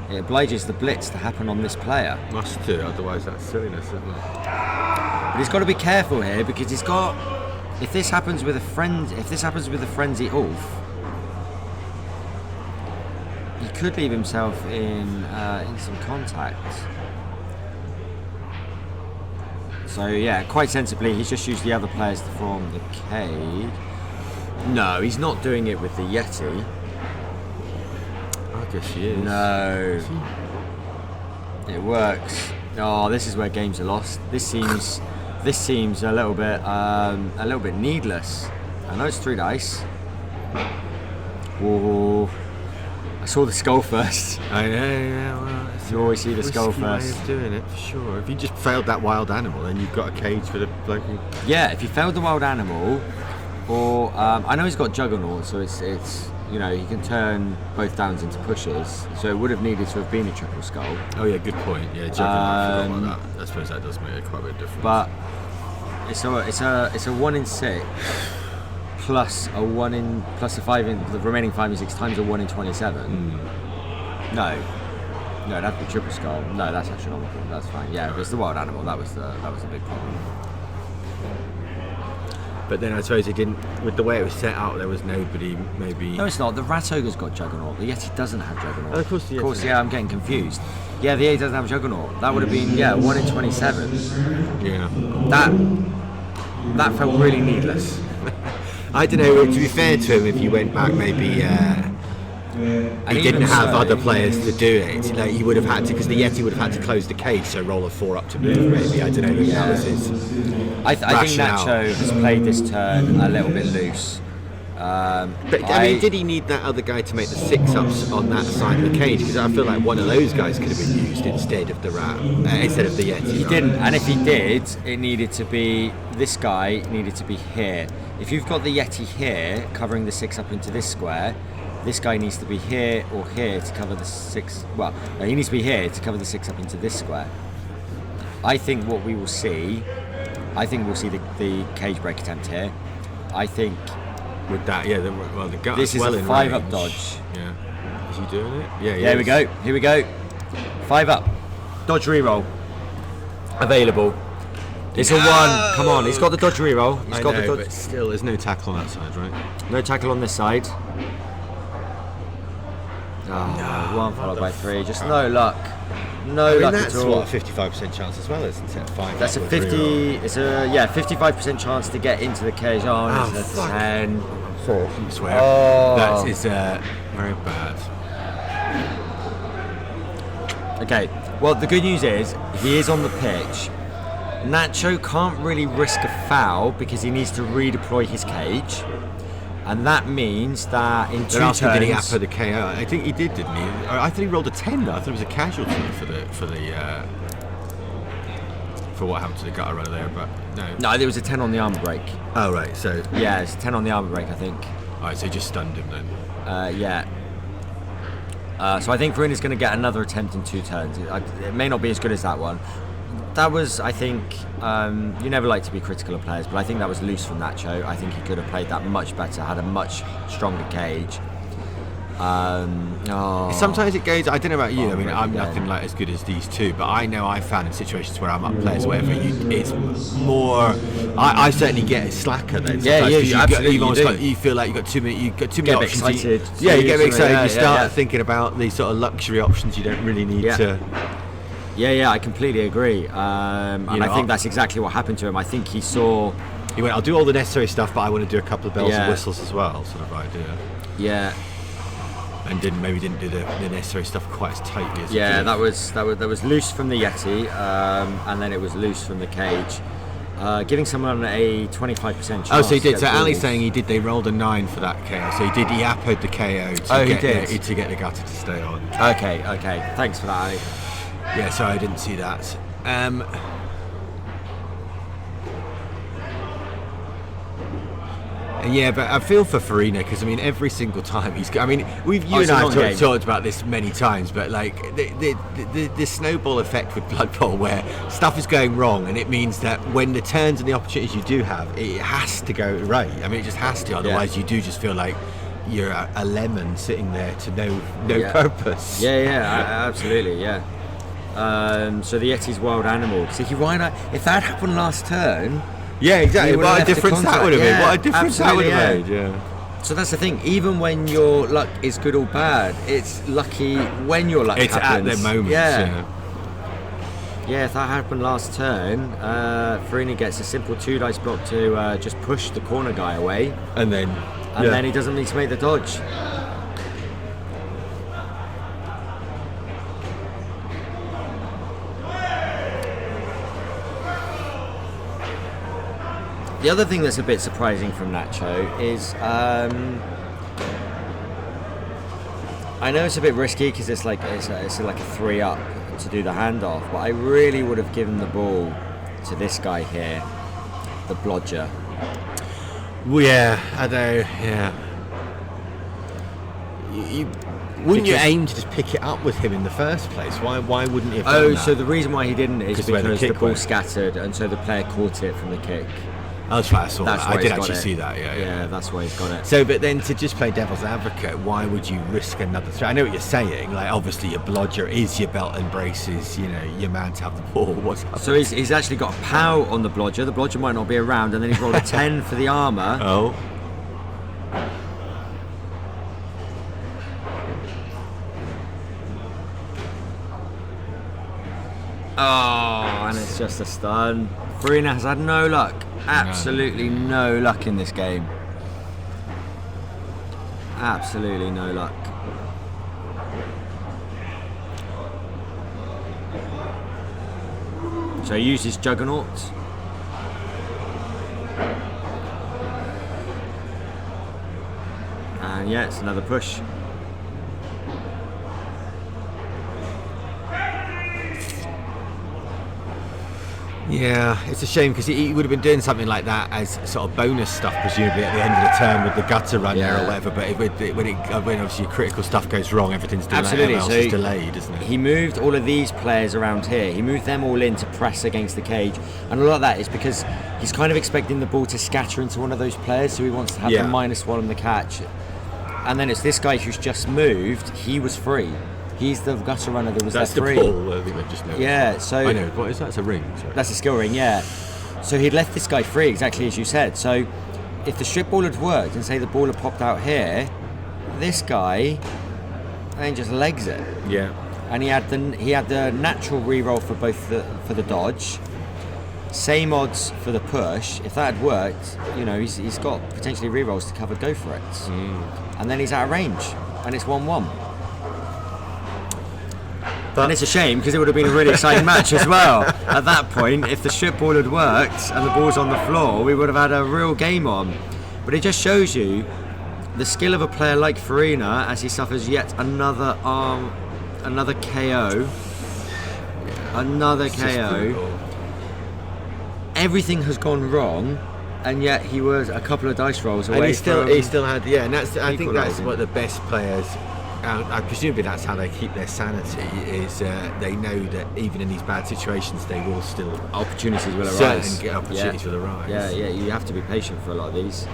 the blitz to happen on this player. Must do, otherwise that's silliness, isn't it? But he's got to be careful here because he's got. If this happens with a frenzy Ulf, he could leave himself in some contact. So yeah, quite sensibly, he's just used the other players to form the cage. No, he's not doing it with the Yeti. I guess he is. No, it works. Oh, this is where games are lost. This seems a little bit needless. I know it's 3 dice. Whoa! I saw the skull first. I know, yeah, well, it's You always see the risky skull way first. of doing it, for sure. If you just failed that wild animal, then you've got a cage for the bloke who... Yeah, if you failed the wild animal, or I know he's got Juggernaut, so it's he can turn both downs into pushes. So it would have needed to have been a triple skull. Oh yeah, good point. Yeah, I forgot about that. I suppose that does make quite a bit of difference. But it's a 1 in 6 plus a 5 in the remaining 5 in 6 times a 1 in 27. No, it'd have to be triple skull. No, that's astronomical. That's fine. Yeah, if it's the wild animal, that was the big problem. But then I suppose it didn't, with the way it was set out, there was nobody maybe... No, it's not. The Rat Ogre's got Juggernaut. The Yeti doesn't have Juggernaut. Oh, of course the Yeti doesn't. Yeah, I'm getting confused. Yeah, the Yeti doesn't have Juggernaut. That would have been, 1 in 27. Yeah. That felt really needless. I don't know, to be fair to him, if you went back maybe... he didn't have other players to do it. Like, he would have had to, because the Yeti would have had to close the cage, so roll a 4 up to move, maybe. I don't know, that was his I think rationale. Nacho has played this turn a little bit loose. But I mean, did he need that other guy to make the 6-ups on that side of the cage? Because I feel like one of those guys could have been used instead of the rat, instead of the Yeti. He didn't, and if he did, it needed to be, this guy needed to be here. If you've got the Yeti here, covering the 6-up into this square, this guy needs to be here or here to cover the 6. Well, no, he needs to be here to cover the 6 up into this square. I think what we will see, we'll see the cage break attempt here. I think With that, the gut's this is well a in 5 up range. dodge. Yeah. Is he doing it? Yeah, he There we is. go. Here we go. 5 up. Dodge reroll. Available. It's a 1. Come on, he's got the dodge reroll. He's I got know, the dodge. but still, there's no tackle on that side, right? No tackle on this side. Oh, 1 followed by 3. Just no luck. No luck that's at all. what, a 55% chance as well, isn't it? 5 That's a up with 50. reroll. It's a 55% chance to get into the cage. Oh, Oh, it's a fuck. 10. I swear. Oh. That is very bad. Okay. Well, the good news is he is on the pitch. Nacho can't really risk a foul because he needs to redeploy his cage, and that means that in 2 They're asking, did he turns. for the KO? I think he didn't he? I thought he rolled a 10 though. I thought it was a casualty for what happened to the gutter runner there, but no. No, there was a 10 on the armor break. Oh right, so Yeah, it's 10 on the armor break, I think. alright, so he just stunned him then. Yeah. So I think Farina's going to get another attempt in 2 turns. It may not be as good as that one. That was, I think, you never like to be critical of players, but I think that was loose from Nacho. I think he could have played that much better, had a much stronger cage. Sometimes it goes. I don't know about you. I mean, Already I'm going. nothing like as good as these two, but I know I found in situations where I'm up players or whatever, it's more. I certainly get slacker then. Yeah, sometimes, 'cause absolutely, you've almost you got, do. you feel like you've got too many. You've got too many Get a bit options. excited. You get a bit excited. Yeah, you start yeah. thinking about these sort of luxury options you don't really need to. Yeah, I completely agree. And You know, I think that's exactly what happened to him. I think he saw. He went, I'll do all the necessary stuff, but I want to do a couple of bells and Yeah. whistles as well, sort of idea. Yeah, And maybe didn't do the necessary stuff quite as tightly as he yeah, did. that was loose from the Yeti, and then it was loose from the cage, giving someone a 25% chance. Oh, so he did. to So get Ali's balls. saying he did. They rolled a 9 for that KO. So he yappered the KO to Oh, he get did? to get the gutter to stay on. Okay. Thanks for that, Ali. Yeah, sorry, I didn't see that. Yeah, but I feel for Farina because I mean every single time he's. I mean, you it's and a I long have game. talked about this many times, but like the snowball effect with Blood Bowl, where stuff is going wrong, and it means that when the turns and the opportunities you do have, it has to go right. I mean, it just has to. Otherwise, you do just feel like you're a lemon sitting there to no purpose. Yeah, absolutely, yeah. So the Yeti's wild animal. See, why not? If that happened last turn. Yeah, exactly. He would've What a left the difference that contract. would have been. Yeah, What a difference that would absolutely, have made. Yeah. So that's the thing. Even when your luck is good or bad, it's lucky when your luck It's happens. at the moment. Yeah. Yeah, if that happened last turn, Farina gets a simple 2 dice block to just push the corner guy away, And then. and then he doesn't need to make the dodge. The other thing that's a bit surprising from Nacho is, I know it's a bit risky because it's like a 3-up to do the handoff, but I really would have given the ball to this guy here, the blodger. Well, yeah, I know. Yeah. Wouldn't you Because- aim to just pick it up with him in the first place? Why wouldn't he have done Oh, that? so the reason why he didn't is 'Cause where the because the kick ball went. scattered, and so the player caught it from the kick. Oh, that's right, I saw That's that. why I did he's got actually it. see that. Yeah. That's why he's got it. So, but then to just play devil's advocate, why would you risk another threat? I know what you're saying. Like, obviously, your blodger is your belt and braces. You know, your man to have the ball. What's up? So he's actually got a POW on the blodger. The blodger might not be around, and then he's rolled a 10 for the armour. Oh. Oh, and it's just a stun. Farina has had no luck. Absolutely no luck in this game. Absolutely no luck. So he uses Juggernaut. And yeah, it's another push. Yeah, it's a shame because he would have been doing something like that as sort of bonus stuff, presumably at the end of the turn with the gutter run there Yeah. or whatever. But when obviously your critical stuff goes wrong, everything's delayed. Absolutely, Everything else is delayed, isn't it? He moved all of these players around here. He moved them all in to press against the cage, and a lot of that is because he's kind of expecting the ball to scatter into one of those players, so he wants to have Yeah. the -1 on the catch. And then it's this guy who's just moved. He was free. He's the gutter runner that was That's there the free. ball. I think I just noticed. Yeah, so I know. What is that? It's a ring. Sorry. that's a skill ring, yeah. So he'd left this guy free, exactly as you said. So if the strip ball had worked and say the ball had popped out here, this guy then just legs it. Yeah. And he had the natural reroll for both for the dodge. Same odds for the push. If that had worked, you know, he's got potentially rerolls to cover. Go for it. And then he's out of range, and it's 1-1. And it's a shame because it would have been a really exciting match as well. At that point, if the strip ball had worked and the ball's on the floor, we would have had a real game on. But it just shows you the skill of a player like Farina as he suffers yet another KO. Another KO. Everything has gone wrong, and yet he was a couple of dice rolls away. And he still from had and that's I think that's equalising. what the best players. I presumably that's how they keep their sanity. Is they know that even in these bad situations, they will still opportunities will certain arise. get opportunities will arise. Yeah, you have to be patient for a lot of these.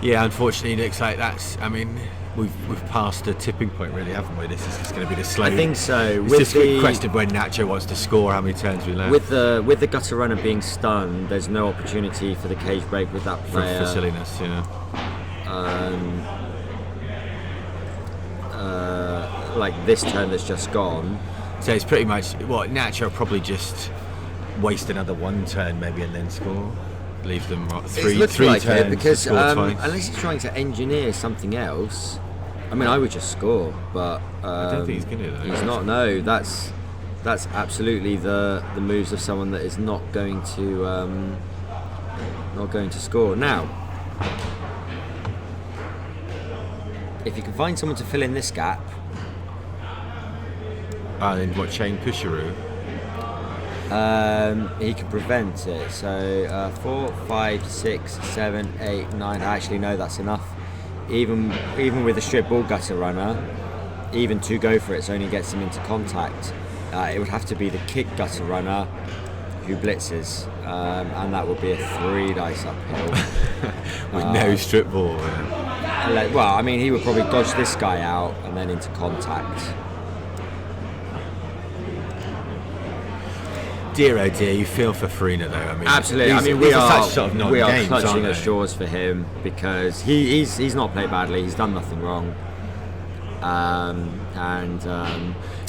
Yeah, unfortunately, it looks like that's. I mean, we've passed a tipping point, really, haven't we? This is just going to be the slow. I think so. It's just a question of when Nacho wants to score, how many turns we left. With the gutter runner being stunned, there's no opportunity for the cage break with that player. For silliness, yeah. Like this turn that's just gone. So it's pretty much Nacho will probably just waste another one turn maybe and then score. Leave them three like turns it because to score twice. unless he's trying to engineer something else. I mean, I would just score, but I don't think he's going to. He's not. No, that's absolutely the moves of someone that is not going to score. Now, if you can find someone to fill in this gap. Then chain pusheroo? He can prevent it. So 4, 5, 6, 7, 8, 9. Actually, no, that's enough. Even with a strip ball gutter runner, even to go for it, so only gets him into contact. It would have to be the kick gutter runner who blitzes, and that would be a 3 dice uphill with no strip ball. Well, I mean, he would probably dodge this guy out and then into contact. Dear oh dear, you feel for Farina though. I mean, absolutely. I mean, we are such sort of we are games, clutching at straws for him because he's not played badly. He's done nothing wrong.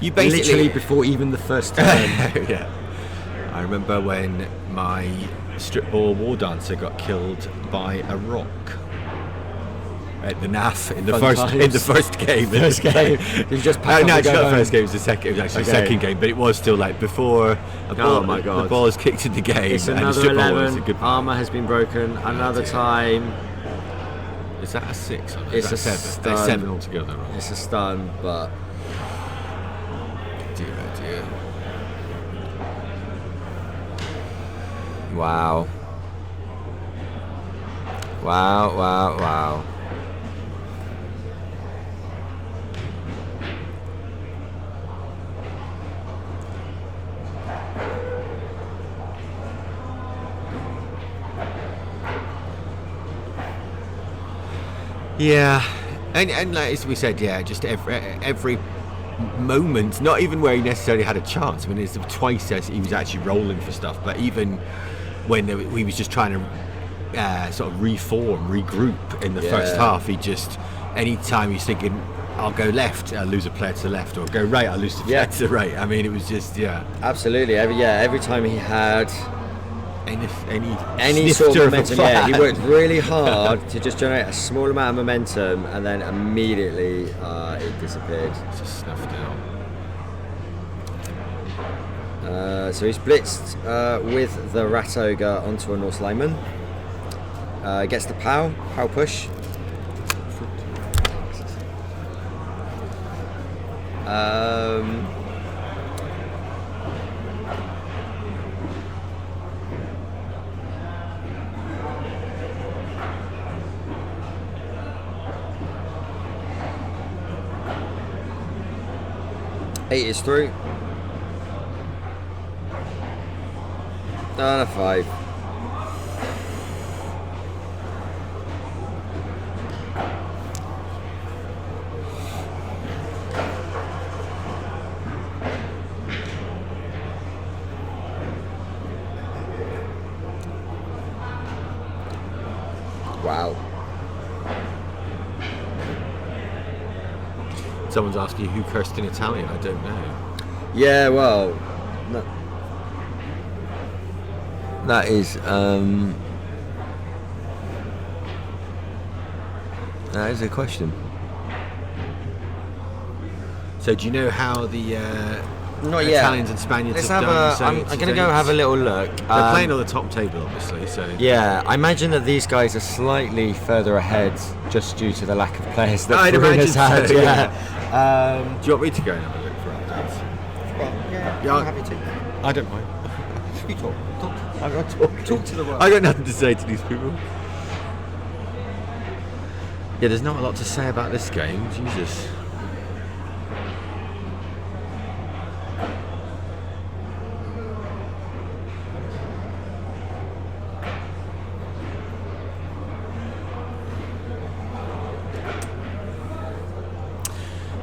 You basically literally before even the first turn. Yeah, I remember when my strip ball war dancer got killed by a rock. At the NAF in the first game. First game. Did you just pack no, up it's not the first game. It was the second. It was actually the second game, but it was still like before. Oh my god! The ball is kicked in the game. It's and another the 11. Armor has been broken. Another time. Is that a 6? It's a 7. stun. There's 7 altogether. Right? It's a stun, but. Dear oh dear. Wow. Wow! Wow! Wow! Yeah, and like as we said, yeah, just every moment, not even where he necessarily had a chance. I mean, it's twice as he was actually rolling for stuff, but even when he was just trying to sort of regroup in the first half, he just, anytime he's thinking, I'll go left, I'll lose a player to the left, or go right, I'll lose a player to the right. I mean, it was just, absolutely. Every time he had any sort of momentum, he worked really hard to just generate a small amount of momentum, and then immediately it disappeared. Just snuffed out. So he's blitzed with the Rat Ogre onto a Norse lineman. Gets the pow push. Eight is through. And a 5. Wow. Someone's asking who cursed in Italian. I don't know. Yeah, well, that is a question. So do you know how the Not yet. Italians and Spaniards Let's have have done? I'm going to go have a little look. They're playing on the top table, obviously. So yeah, I imagine that these guys are slightly further ahead just due to the lack of players that I'd Farina's imagine had. so, Yeah. do you want me to go and have a look for updates? Yeah, I'm happy to. I don't mind. You talk. I'm not talking. Talk to the world. I got nothing to say to these people. Yeah, there's not a lot to say about this game. Jesus.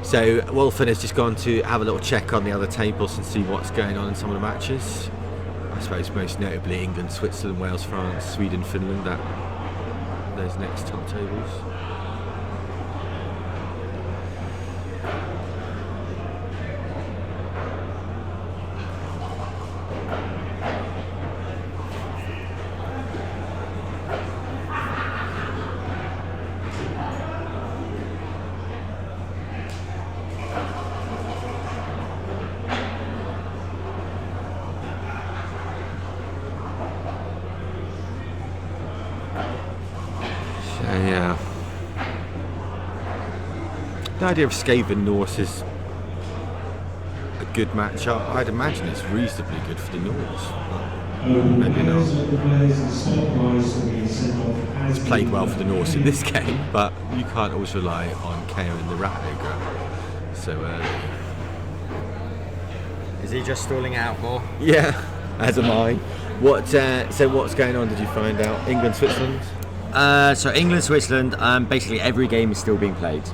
So Wolfen has just gone to have a little check on the other tables and see what's going on in some of the matches. I suppose most notably England, Switzerland, Wales, France, Sweden, Finland, those next top tables. Yeah. The idea of Skaven Norse is a good matchup. I'd imagine it's reasonably good for the Norse. Maybe not. It's played well for the Norse in this game, but you can't always rely on KOing the Rat Ogre so early. Is he just stalling out more? Yeah, as am I. So what's going on? Did you find out? England, Switzerland? So England, Switzerland, basically every game is still being played,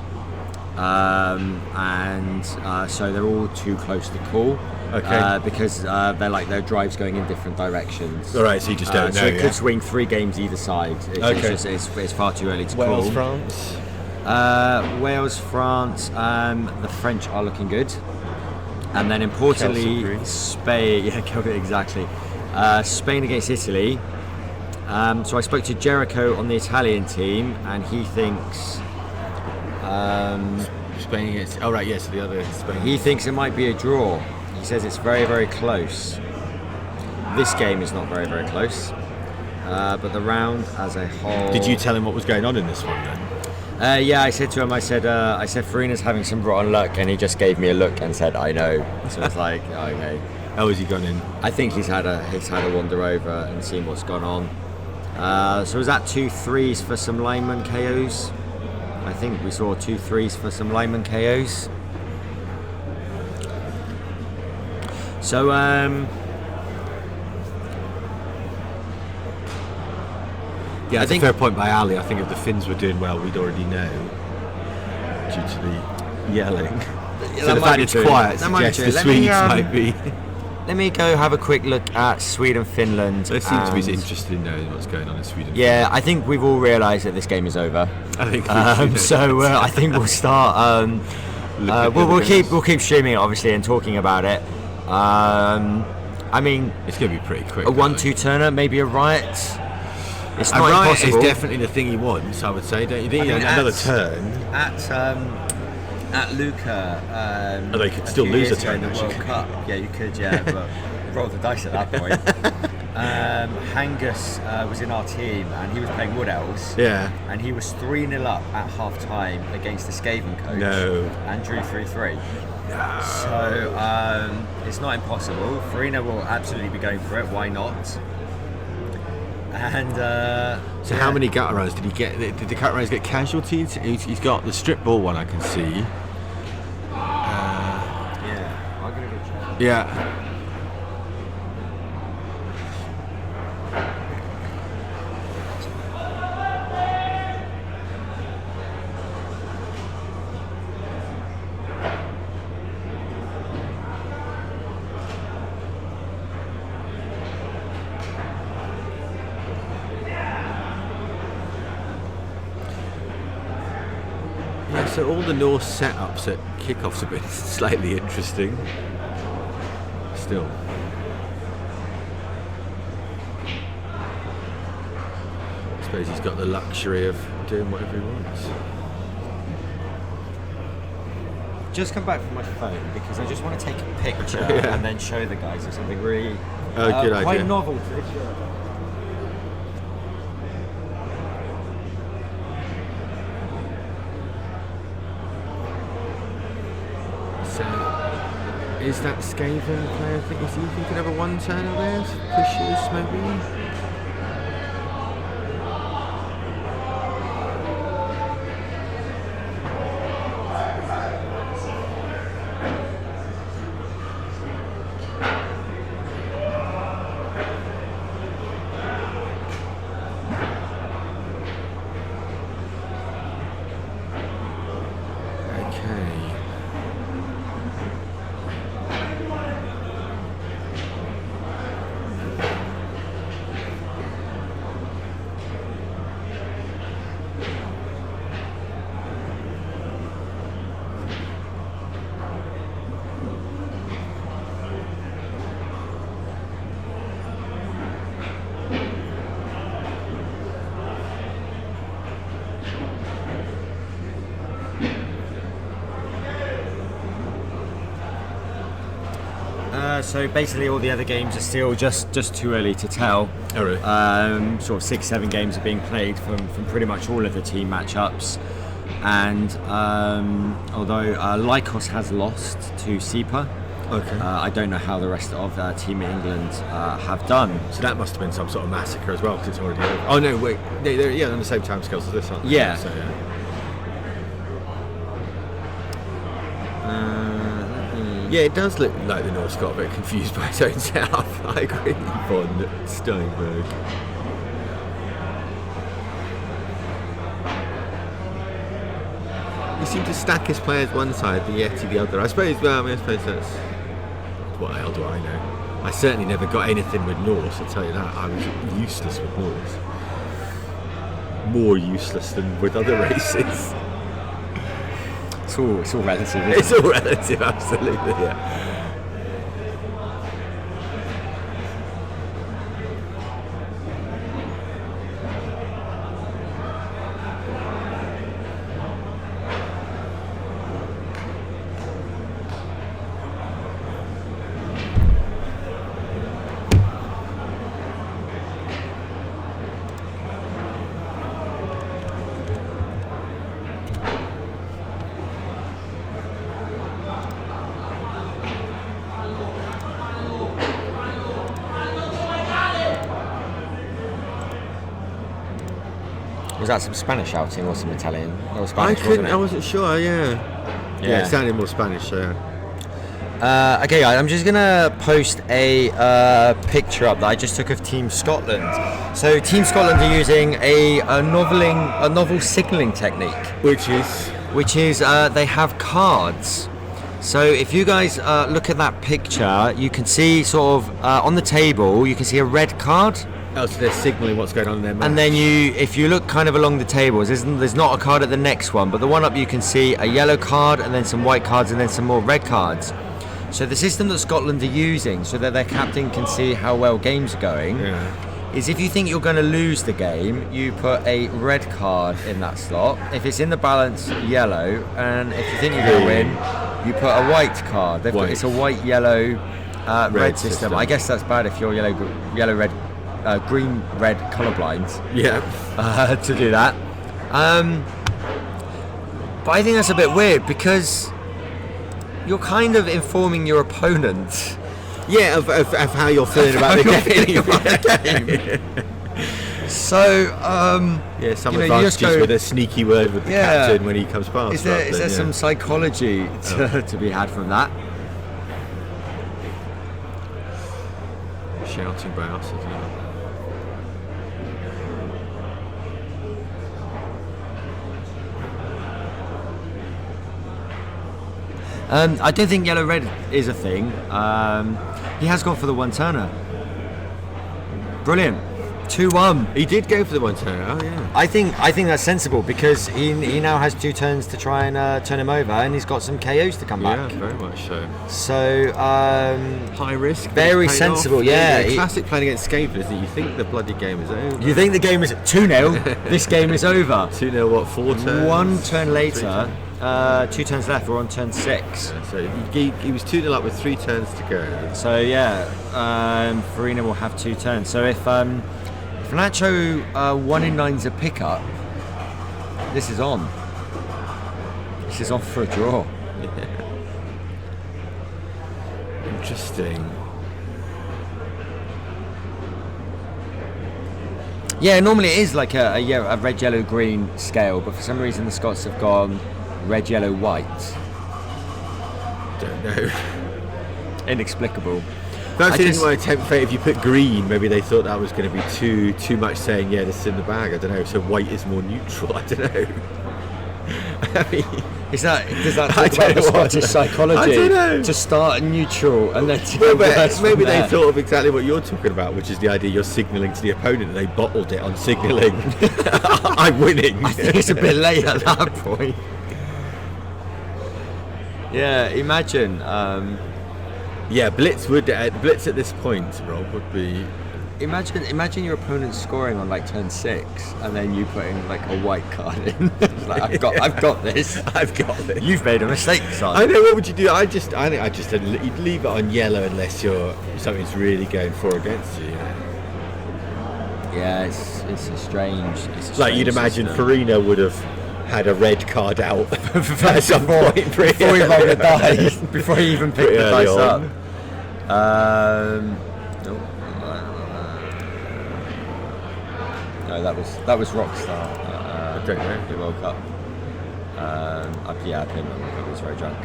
so they're all too close to call. Okay. Because they're like their drives going in different directions. All right, so you just don't know. So it could swing 3 games either side. It's far too early to call. Wales, France. Wales, France. The French are looking good, and then importantly, Spain. Yeah, exactly. Spain against Italy. So I spoke to Jericho on the Italian team, and he thinks Spain against. Oh right, yes, the other Spain. he thinks it might be a draw. He says it's very, very close. This game is not very, very close, but the round as a whole. Did you tell him what was going on in this one then? Yeah, I said to him, I said Farina's having some rotten luck, and he just gave me a look and said, I know. So it's like, okay. How has he gone in? I think he's had a wander over and seen what's gone on. So was that 2 3s for some lineman KOs? I think we saw 2 3s for some lineman KOs. So yeah, I think a fair point by Ali. I think if the Finns were doing well, we'd already know due to the yelling. So the fact it's quiet suggests the Swedes might be. Let me go have a quick look at Sweden, Finland. They seem to be interested in knowing what's going on in Sweden. Yeah, I think we've all realised that this game is over. I think. I think we'll start. We'll keep streaming it obviously and talking about it. I mean, it's going to be pretty quick. A 1-2 turner, maybe a riot. It's not riot impossible. Is definitely the thing he wants. I would say. Don't you think? Another turn at Luca. They could still lose a turn in the World Cup. Yeah, you could. Yeah, but roll the dice at that point. Hangus was in our team and he was playing Wood Elves. Yeah. And he was 3-0 up at half time against the Skaven coach. No. And drew 3-3. No. So it's not impossible. Farina will absolutely be going for it. Why not? And so how many gutter runs did he get? Did the gutter runs get casualties? He's got the strip ball one I can see. Yeah, I'm gonna go check. Yeah. So all the Norse setups at kickoffs have been slightly interesting. Still. I suppose he's got the luxury of doing whatever he wants. Just come back from my phone because I just want to take a picture Yeah. and then show the guys of something really Good quite idea. novel to this year. Is that Skaven player? I think you could have a 1-turner there, pushes maybe. So basically, all the other games are still just too early to tell. Oh, really? Sort of 6-7 games are being played from pretty much all of the team matchups, and although Lycos has lost to SEPA, Okay. I don't know how the rest of Team England have done. So that must have been some sort of massacre as well, because it's already over. Oh no, wait, they're on the same time scales as this, aren't they? Yeah. So, yeah, it does look like the Norse got a bit confused by its own setup. I agree, von Steinberg. He seemed to stack his players one side, the Yeti the other. I suppose that's... What the hell do I know? I certainly never got anything with Norse, I'll tell you that. I was useless with Norse. More useless than with other races. It's all relative. It's all relative, absolutely, yeah. Was that some Spanish shouting or some Italian? Or I Spanish, couldn't, wasn't it? I wasn't sure, yeah. Yeah, it sounded more Spanish, so yeah. Okay, guys, I'm just gonna post a picture up that I just took of Team Scotland. So Team Scotland are using a novel signalling technique, Which is... they have cards. So if you guys look at that picture, you can see sort of on the table, you can see a red card. Oh, so they're signalling what's going on in their match. And then if you look kind of along the tables, there's not a card at the next one, but the one up you can see a yellow card and then some white cards and then some more red cards. So the system that Scotland are using so that their captain can see how well games are going is if you think you're going to lose the game, you put a red card in that slot. If it's in the balance, yellow, and if you think you're going to win, you put a white card. It's a white, yellow, red system. I guess that's bad if you're yellow, red, green, red colourblind. Yeah. To do that. But I think that's a bit weird because you're kind of informing your opponent. Yeah, of how you're feeling about the game. So, yeah, some you know, advantages with a sneaky word with the captain when he comes past. Is there some psychology to be had from that? Shouting by us, isn't it? I don't think yellow-red is a thing. He has gone for the one-turner. Brilliant. 2-1. He did go for the one-turner, oh yeah. I think that's sensible because he now has 2 turns to try and turn him over, and he's got some KOs to come back. Yeah, very much so. So high risk, very sensible. Yeah, classic playing against Skaven, isn't it? You think the bloody game is over. You think the game is 2-0? This game is over. 2-0, what? 4 turns. 1 turn later. 2 turns left. We're on turn 6. Yeah, so he was 2-0 up with 3 turns to go. So yeah, Farina will have 2 turns. So if Nacho 1 in 9's a pickup, this is on. This is on for a draw. Yeah. Interesting. Yeah, normally it is like a red, yellow, green scale, but for some reason the Scots have gone red, yellow, white. Don't know. Inexplicable. Perhaps they didn't want to tempt fate. If you put green, maybe they thought that was going to be too much saying, yeah, this is in the bag. I don't know. So white is more neutral. I don't know. I mean, does that talk about the Scottish psychology? I don't know. To start neutral and then to maybe they thought of exactly what you're talking about, which is the idea you're signalling to the opponent and they bottled it on signalling. I'm winning. I think it's a bit late at that point. Yeah, imagine. Yeah, Blitz at this point, Rob, would be Imagine your opponent scoring on like turn 6, and then you putting like a white card in. It's like, I've got this. I've got this. You've made a mistake, son. I know. What would you do? I think I just you'd leave it on yellow unless something's really going for against you. Yeah, it's a strange. Like you'd imagine, system. Farina would have had a red card out at some point before he rolled the dice, before he even picked the dice up. Nope. No, that was Rockstar. I don't know. The World Cup. I played him. I was very drunk.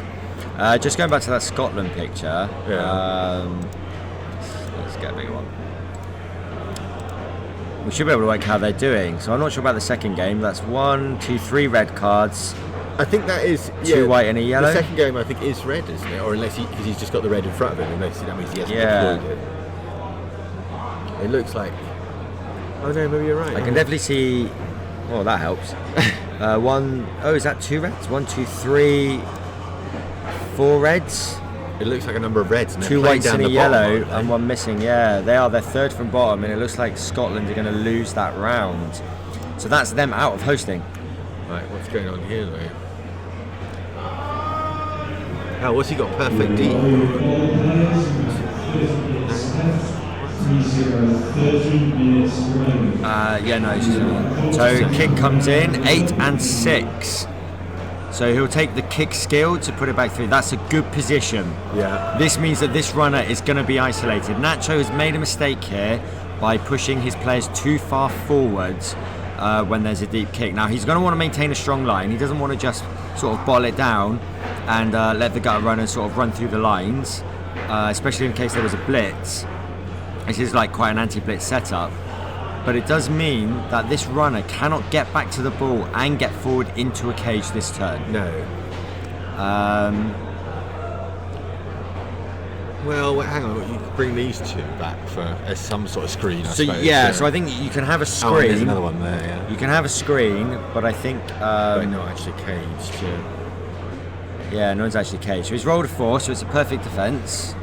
Just going back to that Scotland picture. Yeah. Let's get a bigger one. We should be able to work how they're doing. So I'm not sure about the second game. That's 1, 2, 3 red cards. I think that is 2 white and a yellow. The second game I think is red, isn't it? Or unless because he's just got the red in front of him, unless that means he hasn't deployed it. It looks like. Oh no, maybe you're right. I can definitely see. Well, that helps. Is that 2 reds? 1, 2, 3, 4 reds. It looks like a number of reds. And 2 whites and a bottom, yellow, and 1 missing. Yeah, they're third from bottom, and it looks like Scotland are going to lose that round. So that's them out of hosting. Right, what's going on here though? Oh, what's he got? Perfect D. So kick comes in 8 and 6. So he'll take the kick skill to put it back through. That's a good position. Yeah. This means that this runner is going to be isolated. Nacho has made a mistake here by pushing his players too far forwards when there's a deep kick. Now he's going to want to maintain a strong line. He doesn't want to just sort of bottle it down and let the gutter runners sort of run through the lines, especially in case there was a blitz. This is like quite an anti-blitz setup. But it does mean that this runner cannot get back to the ball and get forward into a cage this turn. No. Well, hang on. You could bring these 2 back as some sort of screen, I suppose. So I think you can have a screen. Oh, there's another one there, yeah. You can have a screen, but I think... but not actually caged, Yeah, no one's actually caged. So he's rolled a 4, so it's a perfect defence.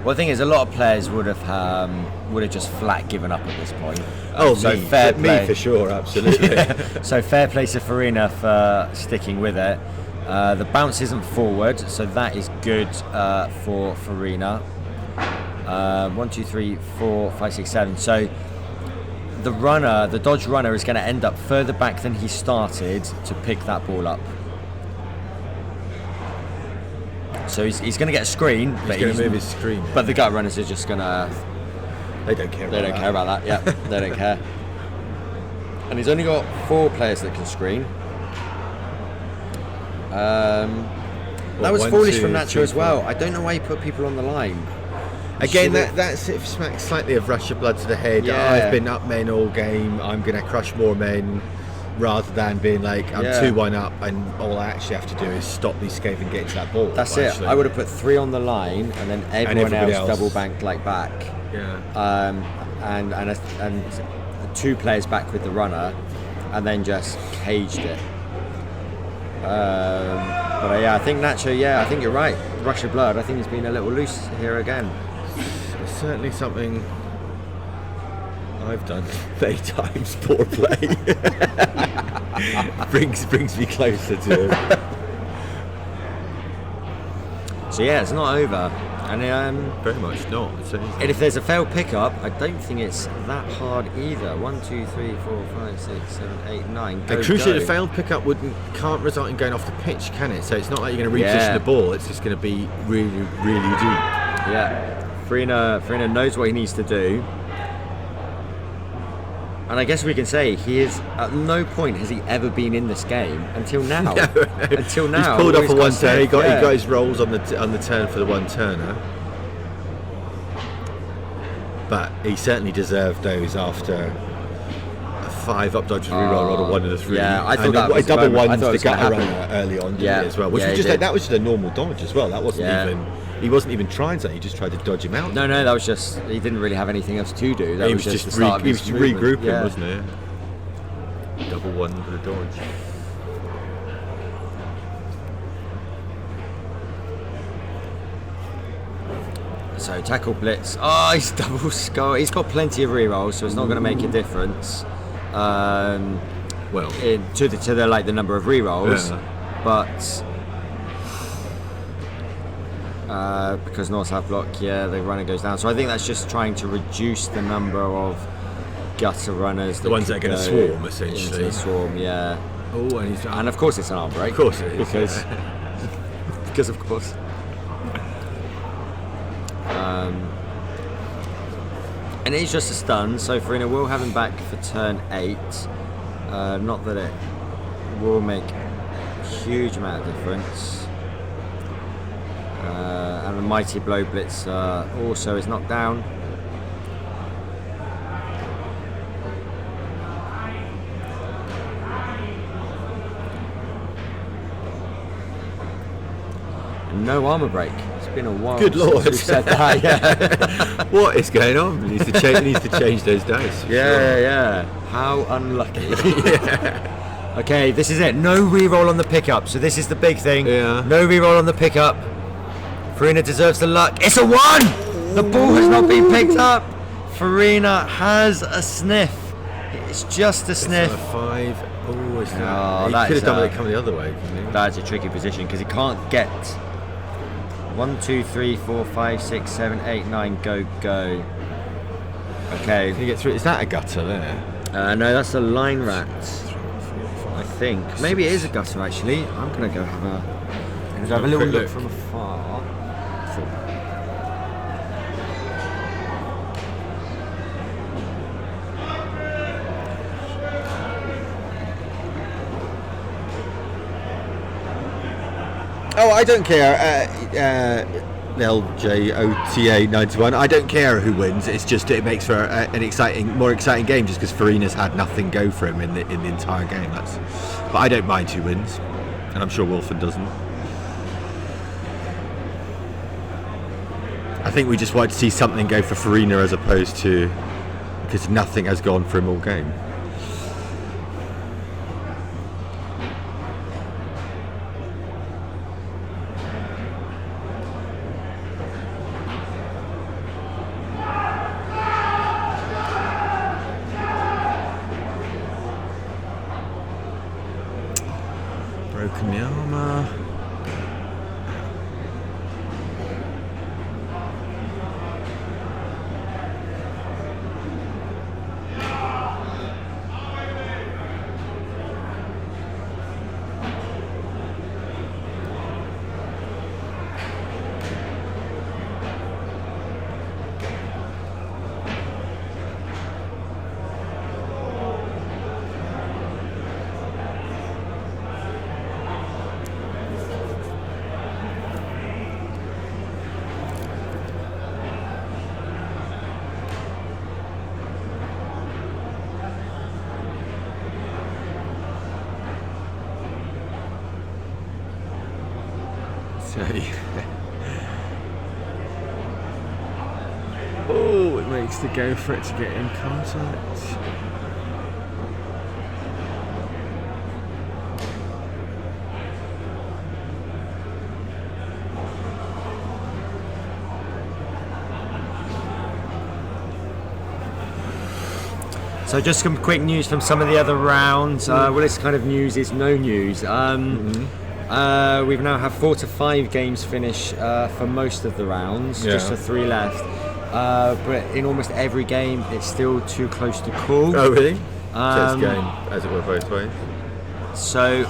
Well, the thing is, a lot of players would have just flat given up at this point. Me for sure, absolutely. So fair play to Farina for sticking with it. The bounce isn't forward, so that is good for Farina. 1, 2, 3, 4, 5, 6, 7. So the dodge runner is going to end up further back than he started to pick that ball up. So he's going to get a screen, but he's going to move his screen. But the gut runners are just going to. They don't care. They don't care about that. Yeah, they don't care. And he's only got 4 players that can screen. That was foolish from Nacho as well. I don't know why he put people on the line. Again, that's smacks slightly of rush of blood to the head. Yeah. I've been up men all game. I'm going to crush more men. Rather than being like, I'm 2-1 up and all I actually have to do is stop these Skaven getting to that ball. That's it. I would have put 3 on the line and then everyone else double banked like back. Yeah. And 2 players back with the runner and then just caged it. But I think Nacho, I think you're right. Rush of blood. I think he's been a little loose here again. It's certainly something I've done many times. Poor play. brings me closer to it. So it's not over, and very much not. And if there's a failed pickup, I don't think it's that hard either. 1, 2, 3, 4, 5, 6, 7, 8, 9. And crucially, the failed pickup can't result in going off the pitch, can it? So it's not like you're going to reposition the ball. It's just going to be really, really deep. Yeah, Farina knows what he needs to do. And I guess we can say he is at no point has he ever been in this game until now. Until now, he's pulled off a 1 turn. He got his rolls on the turn for the 1 turner, but he certainly deserved those after a 5 up dodge reroll on a 1 and a 3. Yeah, I thought that was double 1 to the gutter runner early on, didn't it, as well? Which was just that was just a normal dodge as well. That wasn't even He wasn't even trying something. He just tried to dodge him out. No, that was just he didn't really have anything else to do. That He was just just the start of he his was movement. regrouping, Yeah. wasn't he? Double one for the dodge. So tackle blitz. Oh, he's double skull. He's got plenty of rerolls, so it's not going to make a difference. Well, To the like the number of rerolls, Yeah. but because Norse have block, the runner goes down. So I think that's just trying to reduce the number of gutter runners. The ones that are could gonna go swarm, essentially. Into the swarm, yeah. oh, and he's And of course it's an arm break. Of course it is. Because because of course. And it is just a stun, so Farina will have him back for turn 8. Not that it will make a huge amount of difference. And the Mighty Blow Blitz also is knocked down. And no armor break. It's been a while Good since lord. we've said that. Yeah. What is going on? He needs to change those dice. for sure. Yeah. How unlucky. Okay, this is it. No reroll on the pickup. So this is the big thing. Yeah. No reroll on the pickup. Farina deserves the luck. It's a 1! The ball has not been picked up. Farina has a sniff. It's just a sniff. It's on a 5. Oh, it's Oh, not. He that could is have done a- it coming the other way, couldn't he? That's a tricky position because he can't get 1, 2, 3, 4, 5, 6, 7, 8, 9. Go. Okay. Can you get through? Is that a gutter there? No, that's a line rat. I think. Maybe it is a gutter actually. I'm gonna go have a little quick look look. from afar. Oh, I don't care. LJOTA 91. I don't care who wins. It's just it makes for an more exciting game, just because Farina's had nothing go for him in the entire game. But I don't mind who wins, and I'm sure Wolfen doesn't. I think we just wanted to see something go for Farina as opposed to because nothing has gone for him all game. Broken the armor. Oh, it makes the go for it to get in contact. So just some quick news from some of the other rounds. Well, this kind of news is no news. We've now had 4 to 5 games finish for most of the rounds, just Yeah. 3 left. But in almost every game, it's still too close to call. Oh, really? So it's Um, going, as it were, both ways. So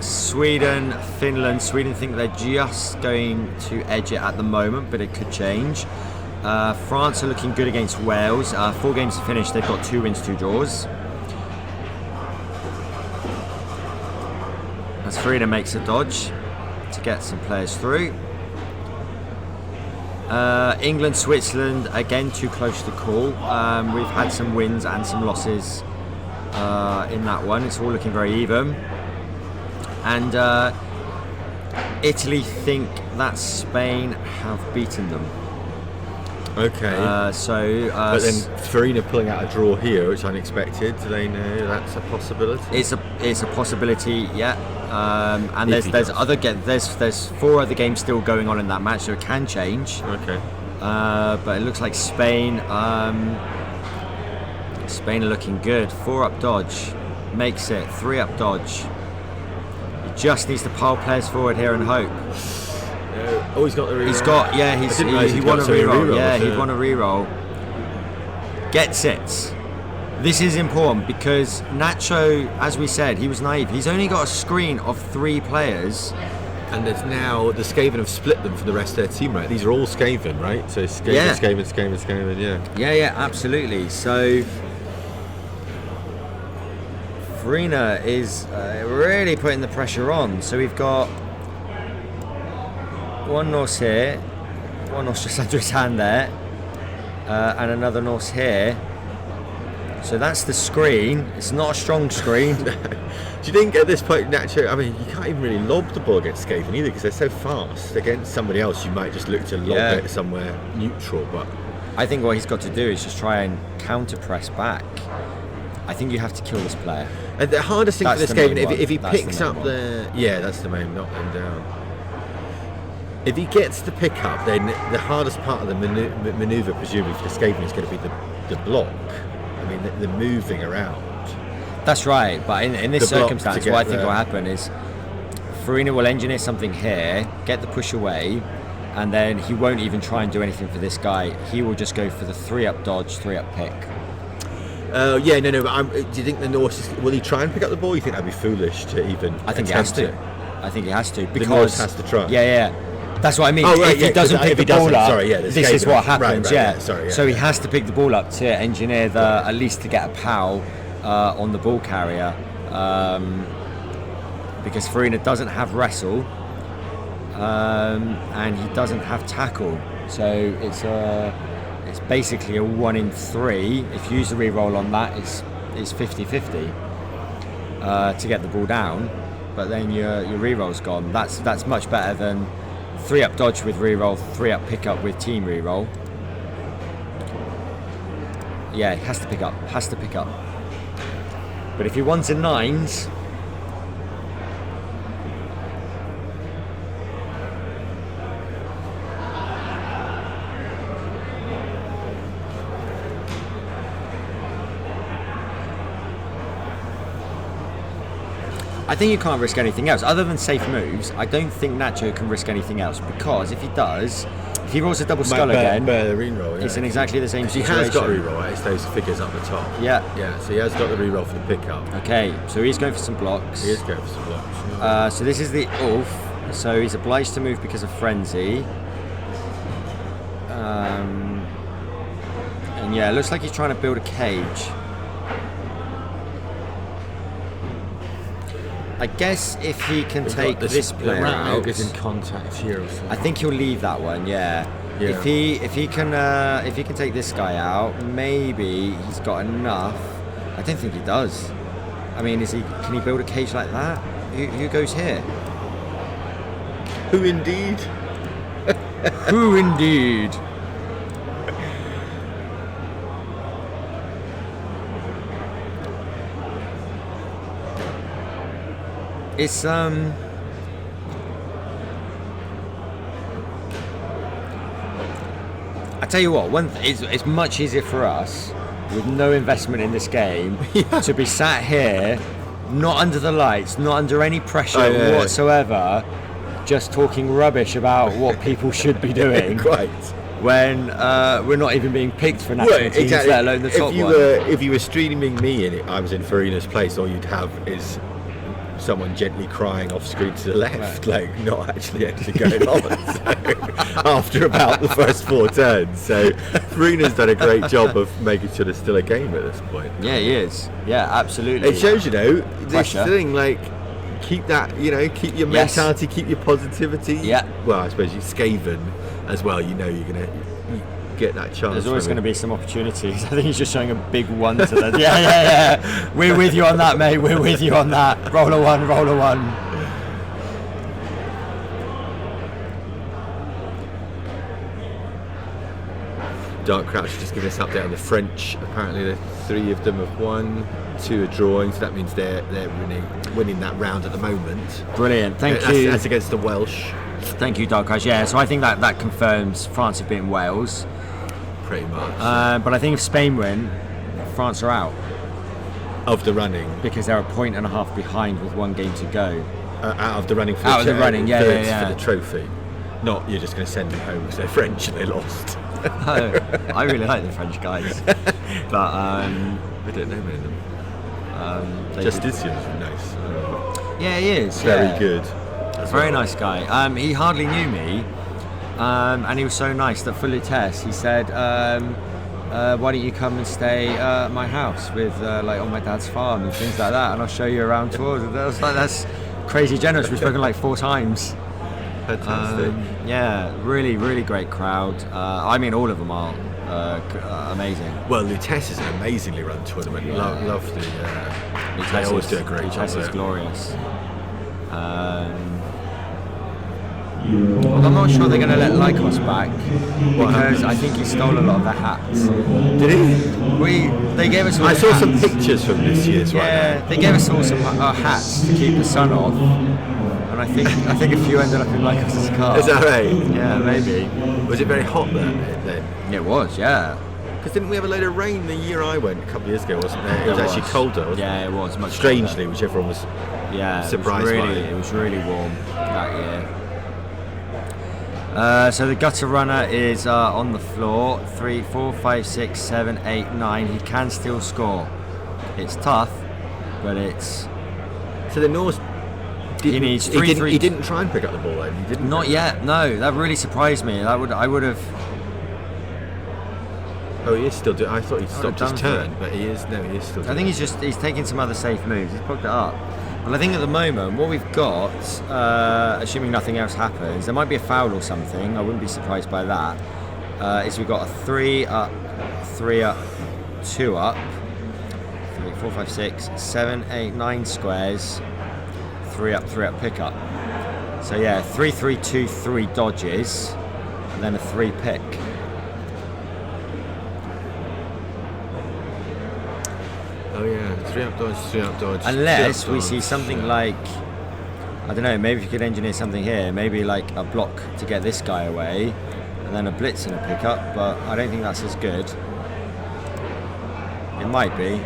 Sweden, Finland. Sweden think they're just going to edge it at the moment, but it could change. France are looking good against Wales. 4 games to finish. They've got 2 wins, 2 draws. As Farina makes a dodge to get some players through. England, Switzerland, again too close to call. We've had some wins and some losses in that one. It's all looking very even. And Italy think that Spain have beaten them. Okay. But but then Farina pulling out a draw here, which is unexpected. Do they know that's a possibility? it's a possibility, yeah. And If he there's does. there's 4 other games still going on in that match, so it can change. Okay. But it looks like Spain are looking good. 4-up dodge makes it. 3-up dodge. He just needs to pile players forward here and hope. Oh, he's got the reroll. He's got, yeah, I didn't realise he he'd won a got so many reroll. rerolls, Yeah, he won a reroll. Gets it. This is important because Nacho, as we said, he was naive. He's only got a screen of 3 players. And there's now the Skaven have split them from the rest of their team, right? These are all Skaven, right? So Skaven, Yeah. Skaven, yeah. Yeah, absolutely. So Farina is really putting the pressure on. So we've got 1 Norse here, 1 Norse just under his hand there, and another Norse here. So that's the screen. It's not a strong screen. Do you think at this point, Nacho, I mean, you can't even really lob the ball against Skaven either because they're so fast. Against somebody else, you might just look to lob it somewhere neutral, but... I think what he's got to do is just try and counter press back. I think you have to kill this player. And the hardest thing That's for this the main Skaven, one. if he That's picks the up main the... Yeah, that's the main, knock them down. If he gets the pick up, then the hardest part of the manoeuvre, presumably, for the Skaven is going to be the block. I mean, the moving around. That's right, but in this The block circumstance, to get what I think there. will happen is Farina will engineer something here, get the push away, and then he won't even try and do anything for this guy. He will just go for the 3-up dodge, 3-up pick. Yeah, no, but do you think the Norse will he try and pick up the ball? You think that'd be foolish to even I think he has attempt to. it? I think he has to because Norse has to try. Yeah. That's what I mean. Oh, right, if he yeah, doesn't 'cause pick if the he doesn't- ball up, sorry, yeah, the this is Skaven- what happens. right, yeah. sorry, yeah. So he has to pick the ball up to engineer at least to get a POW on the ball carrier, because Farina doesn't have wrestle, and he doesn't have tackle. So it's basically a 1 in 3. If you use the reroll on that, it's 50-50 to get the ball down. But then your reroll's gone. That's much better than 3-up dodge with reroll, 3-up pickup with team reroll. Yeah, he has to pick up. But if he wants in 9s, I think you can't risk anything else. Other than safe moves, I don't think Nacho can risk anything else, because if he does, if he rolls a double skull again, bear the reroll, yeah. it's in exactly the same He situation. has got a reroll, right? It's those figures up the top. Yeah. Yeah, so he has got the reroll for the pickup. Okay, so he's going for some blocks. He is going for some blocks. So this is the Ulf. So he's obliged to move because of frenzy. And yeah, it looks like he's trying to build a cage. I guess if he can We've take got this player out, Ogre's in contact here or something. I think he'll leave that one. Yeah. Yeah. If he can take this guy out, maybe he's got enough. I don't think he does. I mean, can he build a cage like that? Who goes here? Who indeed? Who indeed? It's I tell you what, it's much easier for us with no investment in this game to be sat here, not under the lights, not under any pressure whatsoever, just talking rubbish about what people should be doing. Quite. When we're not even being picked for national teams, let alone the top one. If you were streaming me and I was in Farina's place, all you'd have is someone gently crying off screen to the left, like not actually anything going on. So, after about the first 4 turns, so Farina's done a great job of making sure there's still a game at this point. Yeah, he is. Yeah, absolutely. It shows, this Pressure. thing, like, keep that, keep your Yes. mentality, keep your positivity. Yeah. Well, I suppose you're Skaven as well. You're gonna get that chance. There's always from going to it. be some opportunities. I think he's just showing a big 1 to the. Yeah. We're with you on that, mate. We're with you on that. Roll a 1. Dark Crouch just giving us an update on the French. Apparently, the 3 of them have won, 2 are drawing, so that means they're winning that round at the moment. Brilliant, thank you. That's against the Welsh. Thank you, Dark Crouch. Yeah, so I think that confirms France have beaten Wales. Pretty much. But I think if Spain win, France are out. Of the running. Because they're a point and a half behind with 1 game to go. Out of the running for the for the trophy. Not you're just going to send them home because they're French and they lost. I really like the French guys. But I don't know many of them. Justician's nice. Yeah, he is. Very good. Very nice guy. He hardly knew me. And he was so nice that for Lutece he said, why don't you come and stay at my house with like on my dad's farm and things like that, and I'll show you around tours. And I was like, that's crazy generous. We've spoken like 4 times. Fantastic. Yeah, really, really great crowd. I mean, all of them are amazing. Well, Lutece is an amazingly run tournament. Love the. They always do a great job. Lutece is glorious. Well, I'm not sure they're going to let Lycos back because I think he stole a lot of their hats. Did he? They gave us all I saw hats. some pictures from this year's one. Yeah, they gave us all some hats to keep the sun off, and I think a few ended up in Lycos' car. Is that right? Yeah, maybe. Was it very hot there then? It was, yeah. Because didn't we have a load of rain the year I went a couple of years ago, wasn't there? It was actually colder, wasn't it? Yeah, it was much strangely, colder. which everyone was surprised by. It was really warm that year. So the gutter runner is on the floor. 3, 4, 5, 6, 7, 8, 9. He can still score. It's tough, but it's. So the Norse. He needs 3. He didn't try and pick up the ball then. He didn't. Not yet. No, that really surprised me. I would have. Oh, he is still doing. I thought he'd stopped his turn, but he is still. Doing I think he's taking some other safe moves. He's plugged it up. Well, I think at the moment, what we've got, assuming nothing else happens, there might be a foul or something. I wouldn't be surprised by that. Is we've got a 3 up, 3 up, 2 up, 3, 4, 5, 6, 7, 8, 9 squares, 3 up, pick up. So yeah, 3, 3, 2, 3 dodges, and then a 3 pick. Oh yeah, 3 up dodge, 3 up dodge. Unless we see something like, I don't know, maybe if you could engineer something here, maybe like a block to get this guy away, and then a blitz and a pickup, but I don't think that's as good. It might be.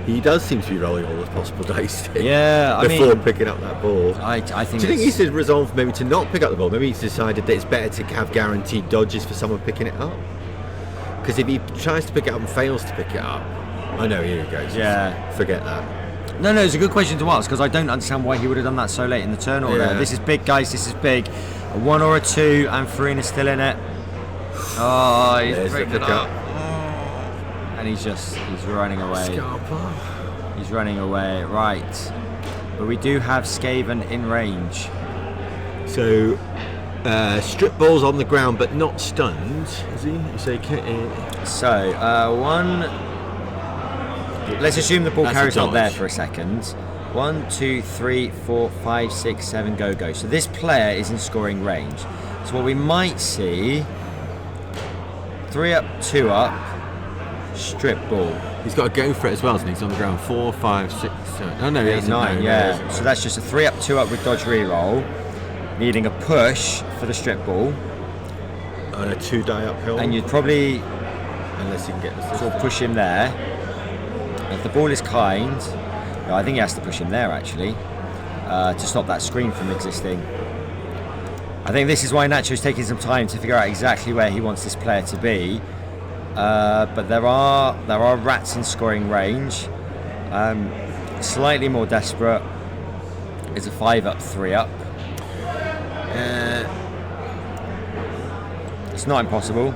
He does seem to be rolling all the possible dice Yeah, before picking up that ball. I think. Do you think he's resolved maybe to not pick up the ball? Maybe he's decided that it's better to have guaranteed dodges for someone picking it up? Because if he tries to pick it up and fails to pick it up, I know, here he goes. Yeah. Forget that. No, it's a good question to ask because I don't understand why he would have done that so late in the turn order. Yeah. This is big, guys. This is big. A 1 or a 2, and Farina's still in it. Oh, he's picked it up. And he's running away. Scarpa. He's running away, right. But we do have Skaven in range. So, strip balls on the ground but not stunned, is he? You say, So, 1. Let's assume the ball That's carrier's a not there dodge. for a second. 1, 2, 3, 4, 5, 6, 7, go. So this player is in scoring range. So what we might see, 3 up, 2 up, strip ball. He's got to go for it as well, isn't he? He's on the ground. 4, 5, 6, 7. Oh no, he hasn't. 9, yeah. So that's just a 3 up, 2 up with dodge reroll, needing a push for the strip ball. And a 2 die uphill. And you'd probably, unless you can get the sort of push him there. If the ball is kind, no, I think he has to push him there actually, to stop that screen from existing. I think this is why Nacho's taking some time to figure out exactly where he wants this player to be. But there are rats in scoring range. Slightly more desperate is a 5 up, 3 up. It's not impossible,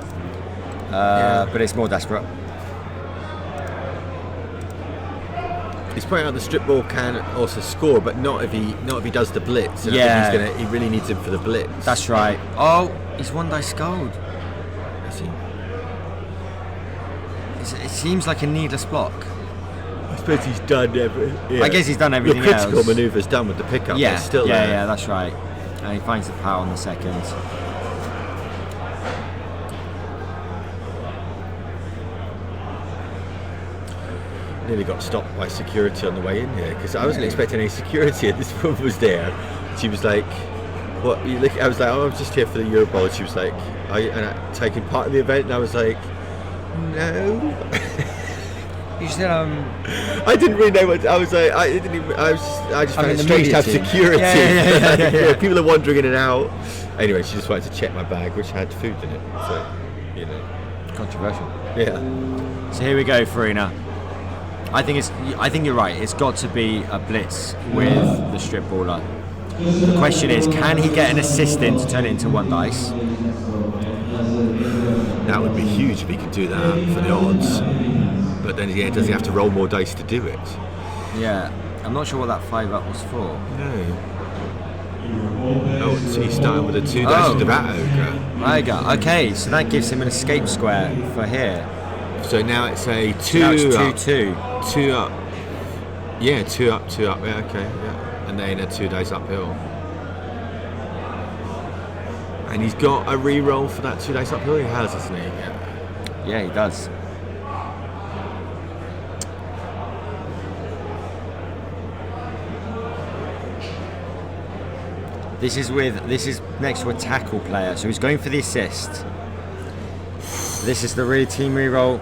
but it's more desperate. He's pointing out the strip ball can also score, but not if he does the blitz. Yeah, he really needs him for the blitz. That's right. Oh, he's 1 dice gold. Is he? It seems like a needless block. I suppose he's done everything. Yeah. I guess he's done everything Your critical else. manoeuvre's done with the pickup. Yeah, It's still there. Yeah, that's right. And he finds the power on the second. nearly got stopped by security on the way in here because I wasn't expecting any security. And this woman was there. She was like, "What? You look?" I was like, "Oh, I'm just here for the Eurobowl." She was like, "Are you taking part in the event?" And I was like, "No." You said I didn't really know what I was like. I just found it strange to have security. Yeah. People are wandering in and out. Anyway, she just wanted to check my bag, which had food in it. So, you know, controversial. Yeah. So here we go, Farina. I think you're right. It's got to be a blitz with the strip baller. The question is, can he get an assistant to turn it into 1 dice? That would be huge if he could do that for the odds. But then, yeah, does he have to roll more dice to do it? Yeah, I'm not sure what that 5-up was for. No. Oh, so he's starting with a 2 dice with the rat ogre. Okay, so that gives him an escape square for here. So now it's a 2 now it's up. 2-2. 2 up. Yeah, 2 up, 2 up. Yeah, okay. Yeah. And then a 2 dice uphill. And he's got a re-roll for that 2 dice uphill. He has, hasn't he? Yeah, he does. This is next to a tackle player, so he's going for the assist. This is the really team reroll.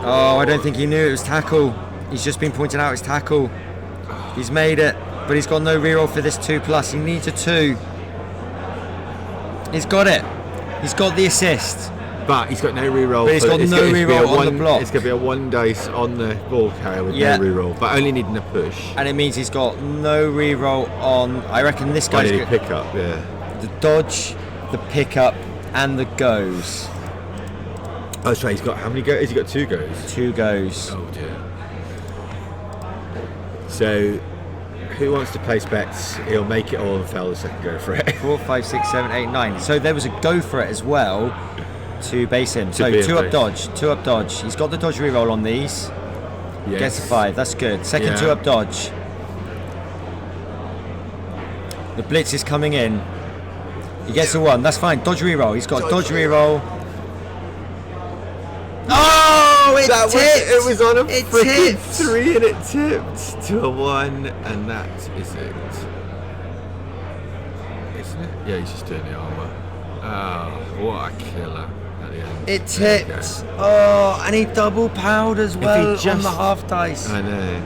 Oh, I don't think he knew it was tackle. He's just been pointed out as tackle. He's made it, but he's got no reroll for this 2+. He needs a 2. He's got it. He's got the assist. But he's got no reroll. But he's got no reroll on the block. It's going to be a 1 dice on the ball carrier with no reroll, but only needing a push. And it means he's got no reroll on. I reckon this guy's got pick up. Yeah. The dodge, the pickup, and the goes. Oh, that's right. He's got how many goes? Has he got 2 goes? 2 goes. Oh dear. So, who wants to place bets? He'll make it all and fail the second go for it. 4, 5, 6, 7, 8, 9. So there was a go for it as well to base him. So 2 up dodge, 2 up dodge. He's got the dodge reroll on these. Yes. Gets a 5. That's good. Second 2 up dodge. The blitz is coming in. He gets a 1. That's fine. Dodge reroll. He's got dodge reroll. Oh, it tipped! It was on a freaking 3 and it tipped to a 1, and that is it. Isn't it? Yeah, he's just doing the armour. Oh, what a killer at the end. It tipped. Oh, and he double powered as well on the half dice. I know.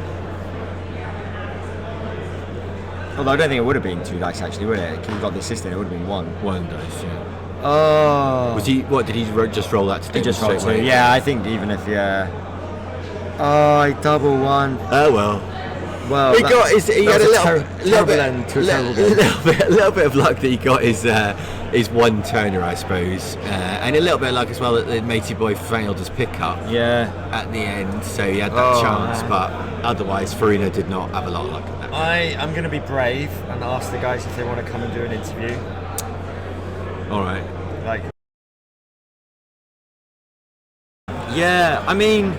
Although I don't think it would have been 2 dice actually, would it? If he got the assistant, it would have been 1. 1 dice, yeah. Oh. Was he? What did he just roll that to? He just rolled 2. Yeah, I think even if Oh, he double 1. Oh well. Well, he had a little bit of luck that he got his 1 turner, I suppose, and a little bit of luck as well that the matey boy failed his pickup. Yeah. At the end, so he had that chance, man. But otherwise, Farina did not have a lot of luck in that. I'm going to be brave and ask the guys if they want to come and do an interview. All right. Like. Yeah, I mean,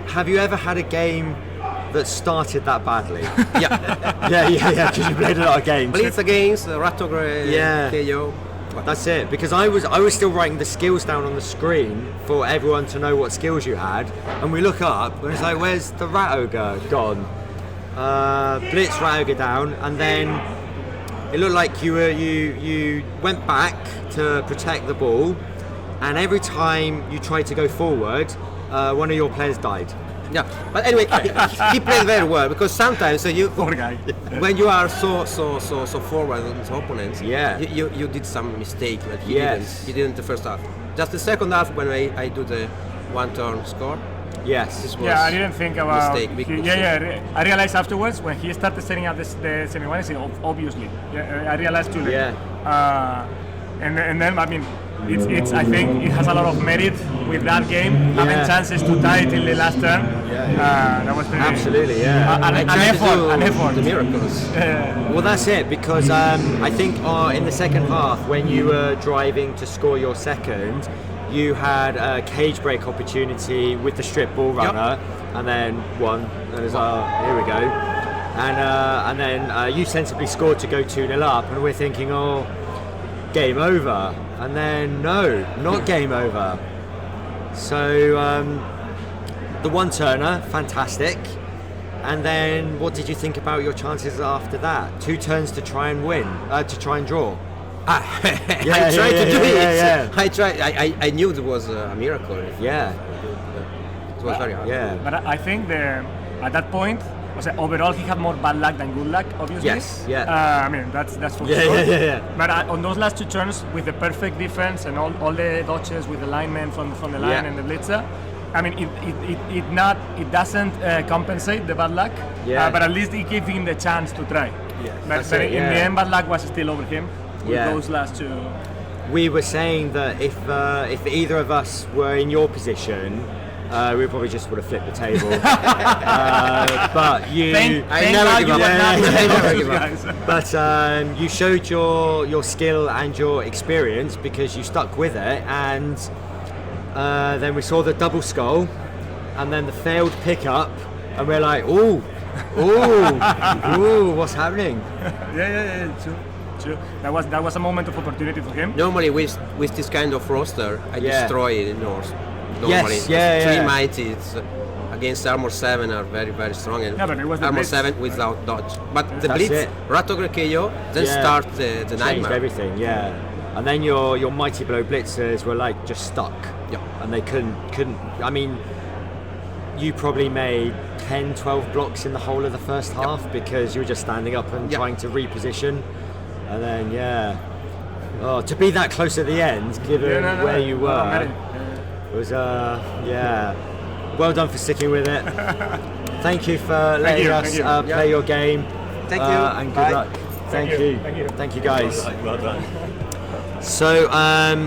have you ever had a game that started that badly? yeah, because you played a lot of games. Blitz against Ogre, KO. That's it, because I was still writing the skills down on the screen for everyone to know what skills you had, and we look up and it's like, where's the rat ogre gone? Blitz rat ogre down, and then it looked like you went back to protect the ball, and every time you tried to go forward, one of your players died. Yeah, but anyway, he played very well because sometimes when you are so forward on the opponents, you did some mistake that he didn't in the first half. Just the second half when I do the 1 turn score. Yes. This was I didn't think about. Mistake. I realized afterwards when he started setting up the semi-final, obviously. I realized too late. Yeah. And then I mean. I think it has a lot of merit with that game, having chances to tie it in the last turn. That was pretty absolutely, an effort. The miracles. Well, that's it, because I think in the second half, when you were driving to score your second, you had a cage break opportunity with the strip ball runner, and then won. And it was here we go. And then you sensibly scored to go 2-0 up, and we're thinking, game over. And then no, not game over. So the one turner, fantastic. And then what did you think about your chances after that? 2 turns to try and win, to try and draw. I tried to do it. Yeah. I tried. I knew it was a miracle. Yeah. It was very hard. Yeah. But I think at that point, overall he had more bad luck than good luck, obviously. Yes, yeah. I mean, that's for Yeah, sure. yeah. But on those last 2 turns, with the perfect defense and all the dodges with the linemen from the line Yeah. and the blitzer, I mean, it doesn't compensate the bad luck. Yeah. But at least it gave him the chance to try. But in the end, bad luck was still over him. With those last 2. We were saying that if either of us were in your position, we probably just would have flipped the table. But you, I never give up. But you showed your skill and your experience because you stuck with it, and then we saw the double skull, and then the failed pickup, and we're like, ooh, what's happening? Yeah, true. That was a moment of opportunity for him. Normally with this kind of roster, I destroy Norse. Normally, Yes, 3 mighties against Armor 7 are very, very strong. And but it was the Armor Blitz. 7 without dodge. But the That's Blitz, it. Ogre KO, then start the Changed nightmare. everything, yeah. And then your mighty blow blitzers were like just stuck. Yeah. And they couldn't. I mean, you probably made 10, 12 blocks in the whole of the first half because you were just standing up and trying to reposition. And then to be that close at the end, given where you were, it was well done for sticking with it. Thank you for letting us play your game. Thank you. And good luck. Thank you. Thank you, guys. Well done. So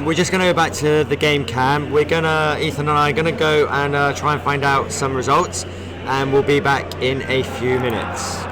we're just going to go back to the game cam. Ethan and I are going to go and try and find out some results, and we'll be back in a few minutes.